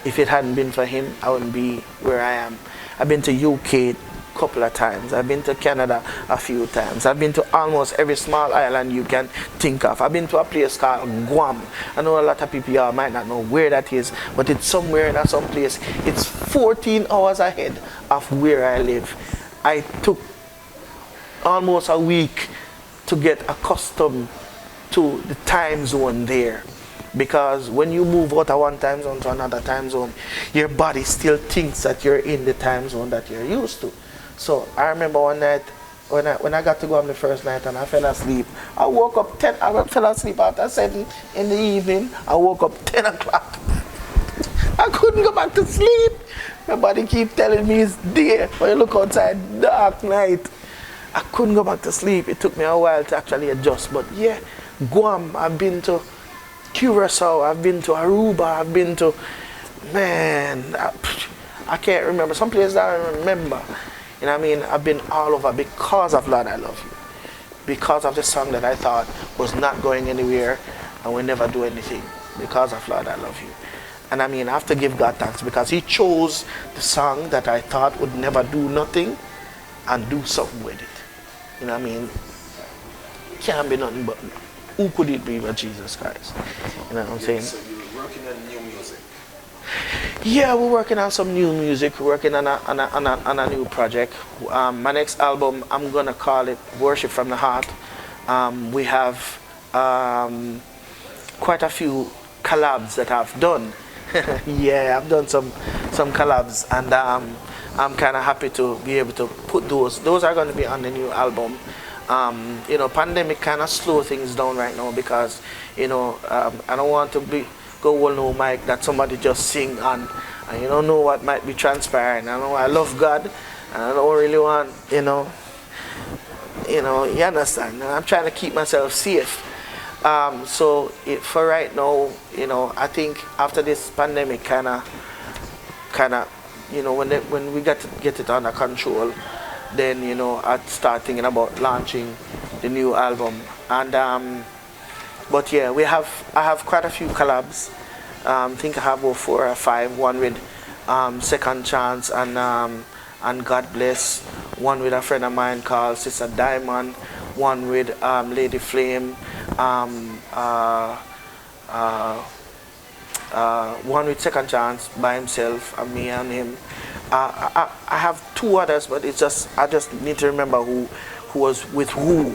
if it hadn't been for Him, I wouldn't be where I am. I've been to UK a couple of times. I've been to Canada a few times. I've been to almost every small island you can think of. I've been to a place called Guam. I know a lot of people here might not know where that is, but it's somewhere in some place. It's 14 hours ahead of where I live. I took almost a week to get accustomed to the time zone there, because when you move out of one time zone to another time zone, your body still thinks that you're in the time zone that you're used to. So I remember one night when I got to go on the first night and I fell asleep. I fell asleep after 7 in the evening. I woke up 10 o'clock. I couldn't go back to sleep. My body keep telling me it's day. When you look outside, dark night. I couldn't go back to sleep. It took me a while to actually adjust. But yeah, Guam, I've been to Curacao, I've been to Aruba, I've been to, man, I can't remember. Some places I don't remember. You know what I mean? I've been all over because of Lord I Love You. Because of the song that I thought was not going anywhere and will never do anything. Because of Lord I Love You. And I mean, I have to give God thanks, because He chose the song that I thought would never do nothing and do something with it. You know what I mean? Can't be nothing but, who could it be but Jesus Christ? You know what I'm saying? So you're working on new music? Yeah, we're working on some new music. We're working on a new project. My next album, I'm going to call it Worship from the Heart. We have quite a few collabs that I've done. Yeah, I've done some collabs, and I'm kind of happy to be able to put those. Those are going to be on the new album. You know, pandemic kind of slow things down right now, because, you know, I don't want to go all no mic that somebody just sing and you don't know what might be transpiring. I know I love God, and I don't really want, you understand. I'm trying to keep myself safe. So for right now, you know, I think after this pandemic kind of, you know, when we get it under control, then, you know, I'd start thinking about launching the new album. And but yeah, I have quite a few collabs. I think I have about 4 or 5. One with Second Chance and God Bless. One with a friend of mine called Sister Diamond. One with Lady Flame. One with Second Chance by himself, and me and him. I have 2 others, but I just need to remember who was with who.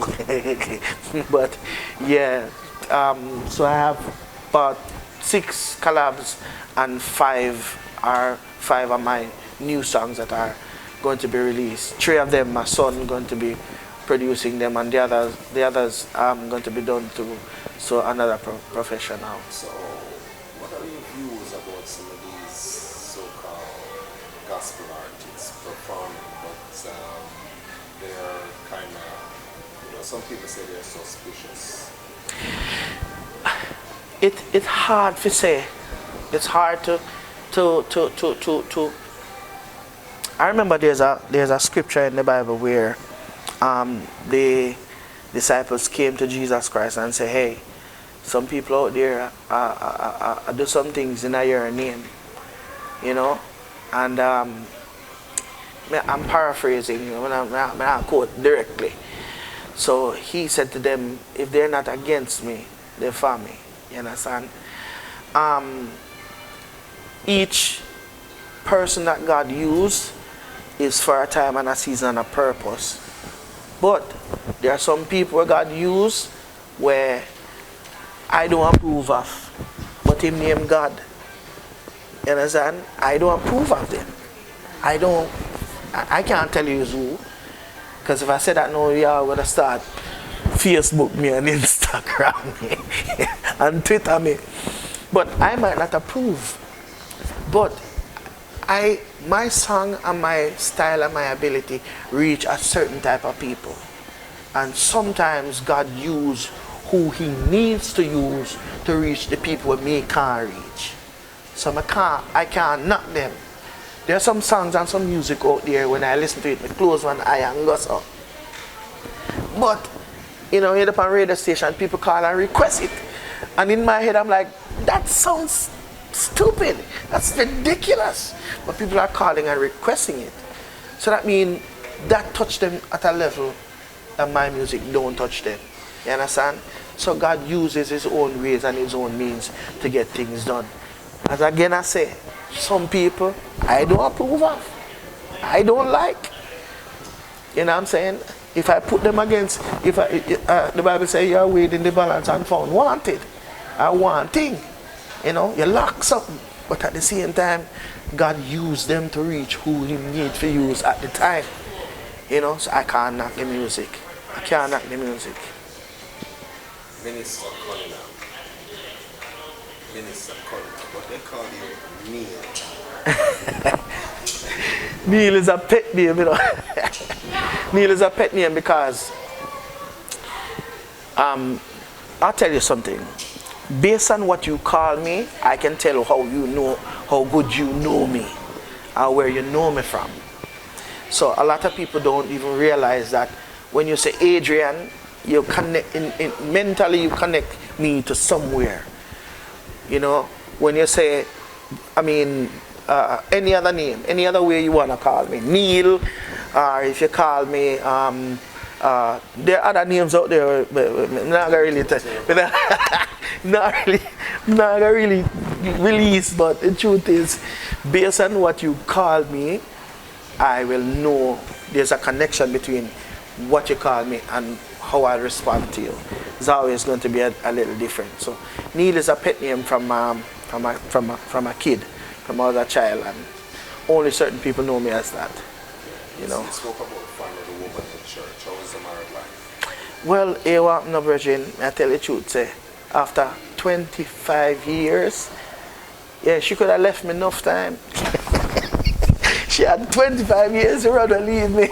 But yeah, so I have about 6 collabs, and 5 are my new songs that are going to be released. 3 of them, my son going to be producing them, and the others going to be done through another professional. So what are your views about some of these so-called gospel artists performing, but they're kind of, you know, some people say they're suspicious? It's hard to say. It's hard to. I remember there's a scripture in the Bible where the disciples came to Jesus Christ and said, "Hey, Some people out there do some things in your name, you know, and I'm paraphrasing when I quote directly. So he said to them, if they're not against me, they're for me. You understand? Each person that God used is for a time and a season and a purpose. But there are some people where God used where I don't approve of, but him name God. You understand? I don't approve of them. I can't tell you who. Because if I say that now, y'all would start Facebook me and Instagram me and Twitter me. But I might not approve. But my song and my style and my ability reach a certain type of people. And sometimes God use who he needs to use to reach the people where me can't reach. So I can't knock them. There are some songs and some music out there when I listen to it, I close one eye and go so. But, you know, you're up on radio station, people call and request it. And in my head I'm like, that sounds stupid. That's ridiculous. But people are calling and requesting it. So that means that touched them at a level that my music don't touch them. You understand? So God uses his own ways and his own means to get things done. As again I say, some people I don't approve of. I don't like. You know what I'm saying? If I put them against, the Bible says you are weighed in the balance and found wanted. Wanting. You know, you lack something. But at the same time, God used them to reach who he needs to use at the time. You know, so I can't knock the music. I can't knock the music. Minister Cunningham. Minister Cunningham. But they call you Neil. Neil is a pet name, you know. Neil is a pet name because I'll tell you something. Based on what you call me, I can tell how you know, how good you know me, or where you know me from. So a lot of people don't even realize that when you say Adrian, you connect mentally you connect me to somewhere. You know, when you say, any other name, any other way you want to call me, Neil, or if you call me, there are other names out there, but not really, not really release. But the truth is, based on what you call me, I will know there's a connection between what you call me and how I respond to you. It's always going to be a little different. So Neil is a pet name from a kid, from as a child, and only certain people know me as that. You know. You spoke about finding a woman in church. How was the married life? Well, Ewa, no virgin, I tell you the truth, say, after 25 years, yeah, she could have left me enough time. She had 25 years to rather leave me.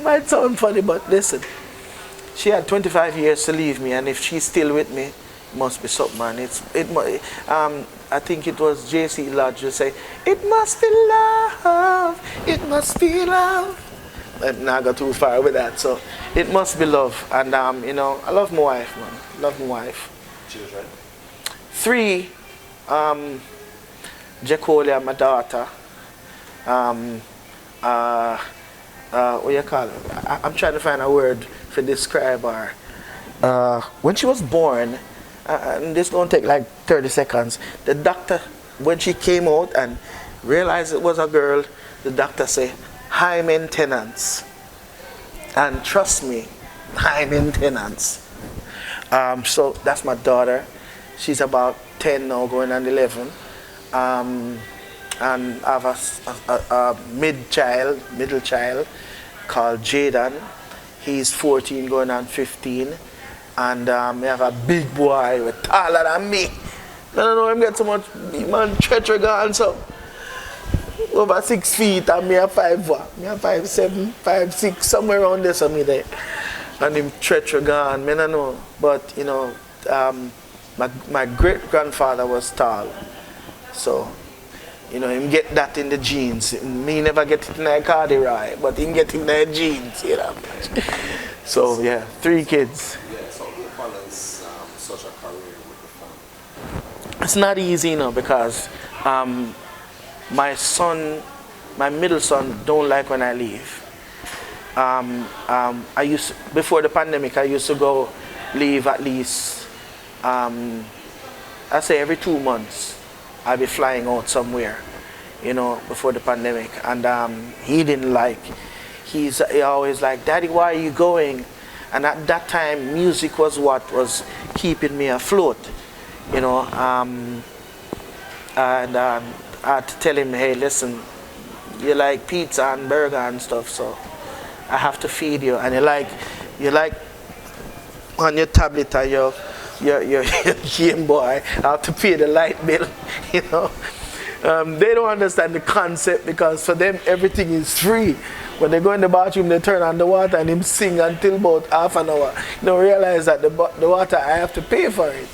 Might sound funny, but listen, she had 25 years to leave me, and if she's still with me, it must be something, man. I think it was J.C. Lodge who say, it must be love, it must be love. I'm not go too far with that, so it must be love. And you know, I love my wife, man. Love my wife. Children? 3, Jacolia, my daughter. What you call it? I'm trying to find a word for describe her. When she was born, and this gonna take like 30 seconds, the doctor, when she came out and realized it was a girl, the doctor said, high maintenance. And trust me, high maintenance. So that's my daughter. She's about 10 now, going on 11. And I have a middle child called Jaden. He's 14 going on 15. And we have a big boy with taller than me. I don't know him get so much man treachery gone so over 6 feet and me a 5'1". Me a 5'7", 5'6", somewhere around there so me there. And him treachery gone, me don't know. But you know, my great grandfather was tall. So you know, him get that in the genes. Me never get it in the cardi, but him get it in the genes, you know. So yeah, 3 kids. Yeah, so you balance the family? It's not easy, because my son, my middle son, don't like when I leave. Before the pandemic, I used to go leave at least, I say every 2 months, I'd be flying out somewhere, before the pandemic. And he didn't like, he always like, Daddy, why are you going? And at that time, music was what was keeping me afloat, and I had to tell him, hey, listen, you like pizza and burger and stuff, so I have to feed you. And you like on your tablet or your Game Boy, I have to pay the light bill, They don't understand the concept, because for them everything is free. When they go in the bathroom, they turn on the water and him sing until about half an hour. They don't realize that the water, I have to pay for it,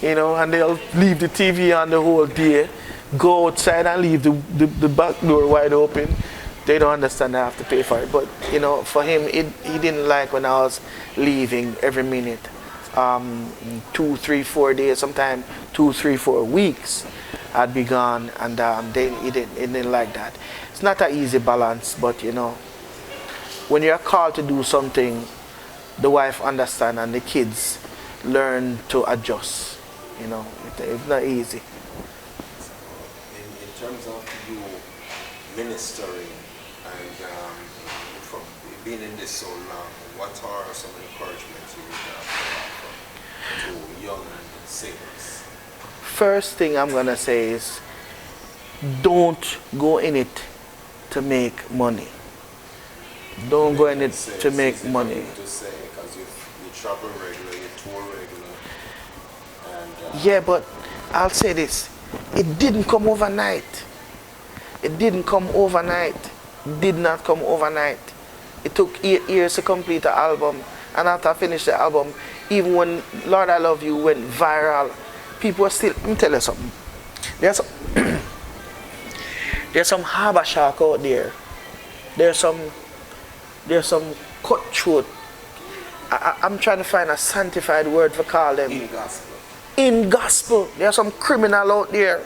and they'll leave the TV on the whole day, go outside and leave the back door wide open. They don't understand I have to pay for it. But, for him, he didn't like when I was leaving every minute. 2, 3, 4 days, sometimes 2, 3, 4 weeks, I'd be gone, and he didn't like that. It's not an easy balance, but when you're called to do something, the wife understands and the kids learn to adjust. It's not easy. In terms of you ministering and from being in this so long, what are some encouragements you would have to young singers? First thing I'm going to say is, don't go in it to make money. Don't go in it to make money. Because you travel regular, you tour regular. And, yeah, but I'll say this. It didn't come overnight. It didn't come overnight. It did not come overnight. It took 8 years to complete the album. And after I finished the album, even when Lord I Love You went viral, people were still, let me tell you something. There's some harbor shark out there. There's some cutthroat. I'm trying to find a sanctified word to call them. In gospel. There's some criminal out there.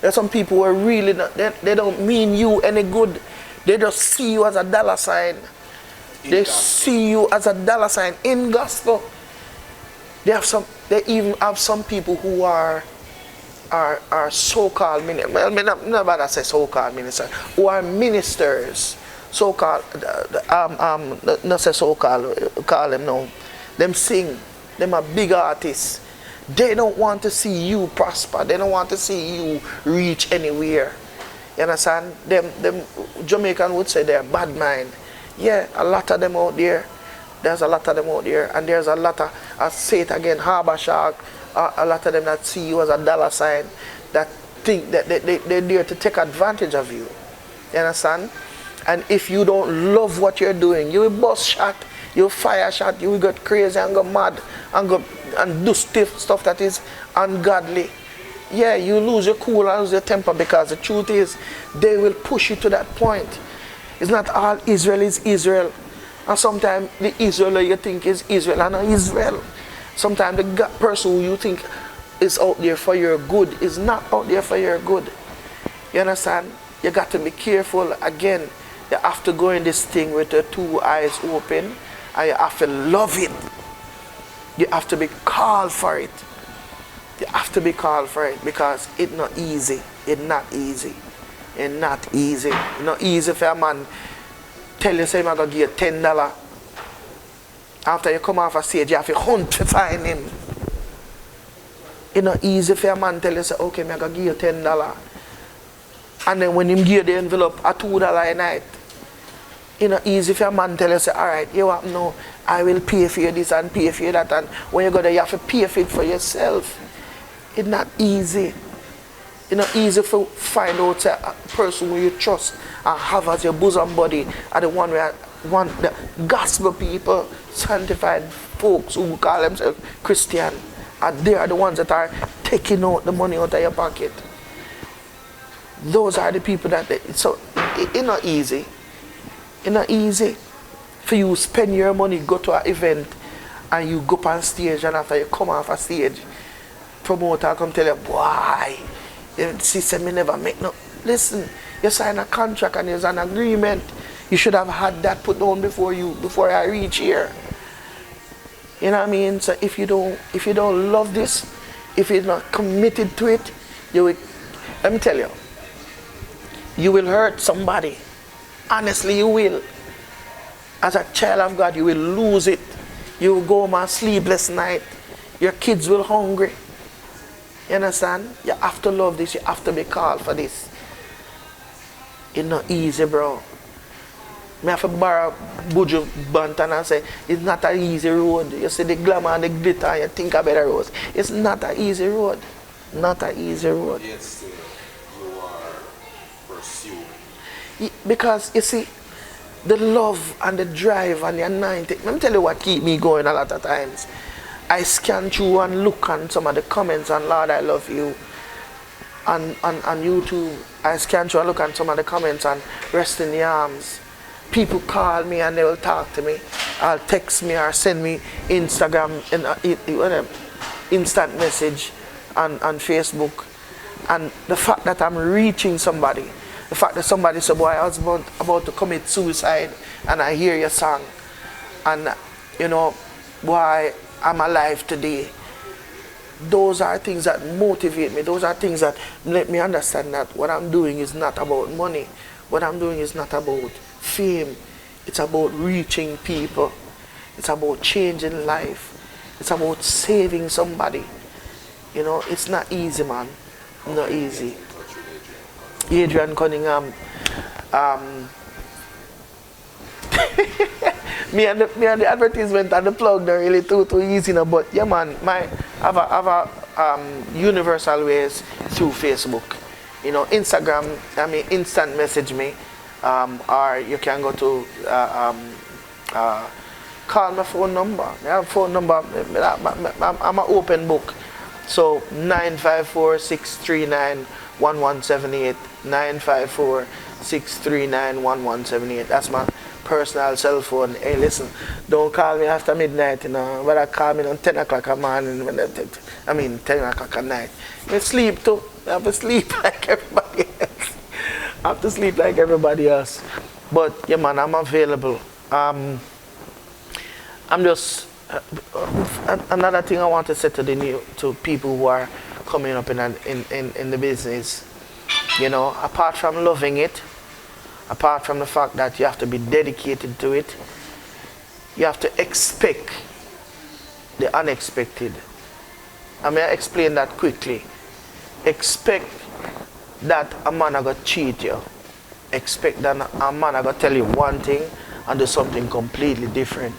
There's some people who are really not, they don't mean you any good. They just see you as a dollar sign. They see you as a dollar sign in gospel. They even have some people who are so-called ministers. Well, not about to say so-called ministers, who are ministers. So-called, not say so-called, call them now. Them sing. Them are big artists. They don't want to see you prosper. They don't want to see you reach anywhere. You understand? Them Jamaican would say they're bad mind. Yeah, a lot of them out there. There's a lot of them out there. And there's a lot of, I say it again, harbor shark, a lot of them that see you as a dollar sign, that think that they're there to take advantage of you. You understand? And if you don't love what you're doing, you will bust shot, you will fire shot, you will get crazy and go mad and do stuff that is ungodly. Yeah, you lose your cool and lose your temper, because the truth is, they will push you to that point. It's not all Israel is Israel. And sometimes the Israel you think is Israel and not Israel. Sometimes the person who you think is out there for your good is not out there for your good. You understand? You got to be careful. Again, you have to go in this thing with your 2 eyes open, and you have to love it. You have to be called for it. You have to be called for it, because it's not easy. It's not easy. It's not easy. It's not easy for a man tell you, say, I'm going to give you $10. After you come off a stage, you have to hunt to find him. It's not easy for a man tell you, say, okay, I'm going to give you $10. And then when him give the envelope, a $2 a night. It's not easy for a man tell you, say, all right, you want to know, I will pay for you this and pay for you that. And when you go there, you have to pay for it for yourself. It's not easy. It's not easy to find out a person who you trust and have as your bosom buddy, and the one where the gospel people, sanctified folks who call themselves Christian, and they are the ones that are taking out the money out of your pocket. Those are the people that so it's not easy. It's not easy for you to spend your money, go to an event, and you go up on stage, and after you come off a stage, promoter come tell you, boy, she said me never make no. Listen, you sign a contract and there's an agreement. You should have had that put down before I reach here. You know what I mean? So if you don't love this, if you're not committed to it, you will, let me tell you, you will hurt somebody. Honestly, you will. As a child of God, you will lose it. You will go home and sleepless night. Your kids will hungry. You understand? You have to love this. You have to be called for this. It's not easy, bro. I have to borrow Buju Bantan and say, it's not an easy road. You see the glamour and the glitter and you think of better roads. It's not an easy road. Not an easy road. Yet still, you are pursuing. Because, you see, the love and the drive and the anointing. Let me tell you what keep me going a lot of times. I scan through and look on some of the comments and Lord, I love you. On YouTube, I scan through and look on some of the comments and rest in the arms. People call me and they will talk to me. I'll text me or send me Instagram and instant message on Facebook. And the fact that I'm reaching somebody, the fact that somebody said, boy, I was about to commit suicide and I hear your song. And, you know, boy, I'm alive today. Those are things that motivate me. Those are things that let me understand that what I'm doing is not about money. What I'm doing is not about fame. It's about reaching people. It's about changing life. It's about saving somebody. You know, it's not easy, man. Not easy. Adrian Cunningham. me and the advertisement and the plug not really too easy now, but yeah, man, I have a universal ways through Facebook. You know, Instagram, I mean, instant message me, or you can go to call my phone number. I have a phone number. I'm an open book. So 954-639-1178. 954-639-1178. That's my personal cell phone. Hey, listen, don't call me after midnight, you know. But call me on 10 o'clock a morning. 10 o'clock at night. I sleep too. I have to sleep like everybody else. I have to sleep like everybody else. But yeah, man, I'm available. I'm just another thing I want to say to people who are coming up in the business. You know, apart from loving it, apart from the fact that you have to be dedicated to it, you have to expect the unexpected. I mean, I explain that quickly. Expect that a man is going to cheat you. Expect that a man is going to tell you one thing and do something completely different.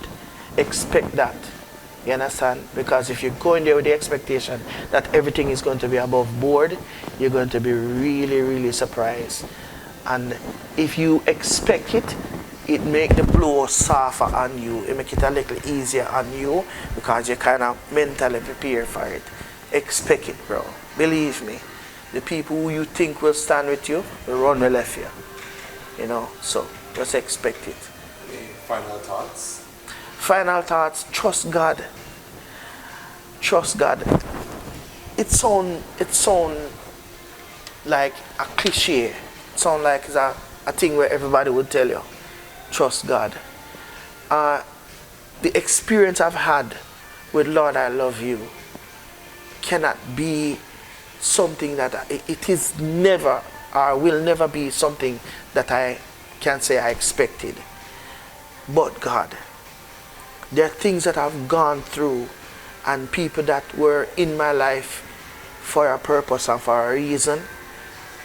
Expect that. You understand? Because if you go in there with the expectation that everything is going to be above board, you're going to be really, really surprised. And if you expect it, it make the blow softer on you. It make it a little easier on you because you kind of mentally prepare for it. Expect it, bro. Believe me. The people who you think will stand with you will run the left you. You know, so just expect it. Any final thoughts? Final thoughts, trust God. Trust God. It sound like a cliche. It sound like it's a thing where everybody would tell you. Trust God. The experience I've had with Lord, I love you cannot be something that it is never or will never be something that I can say I expected. But God, there are things that I've gone through and people that were in my life for a purpose and for a reason.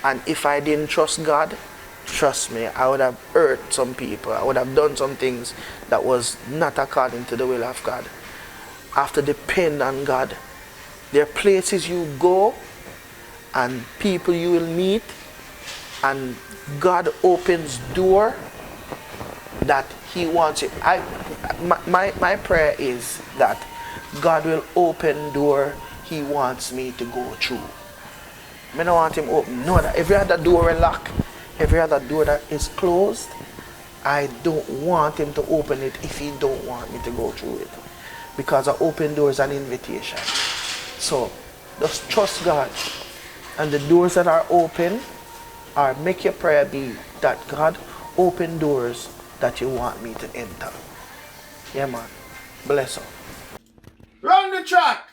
And if I didn't trust God, trust me, I would have hurt some people. I would have done some things that was not according to the will of God. I have to depend on God. There are places you go and people you will meet and God opens door that He wants it. My prayer is that God will open door He wants me to go through. I don't want Him open. No, that every other door is locked, every other door that is closed, I don't want Him to open it if He don't want me to go through it. Because an open door is an invitation. So Just trust God. And the doors that are open, or make your prayer be that God open doors that you want me to enter. Yeah, man. Bless up. Run the track.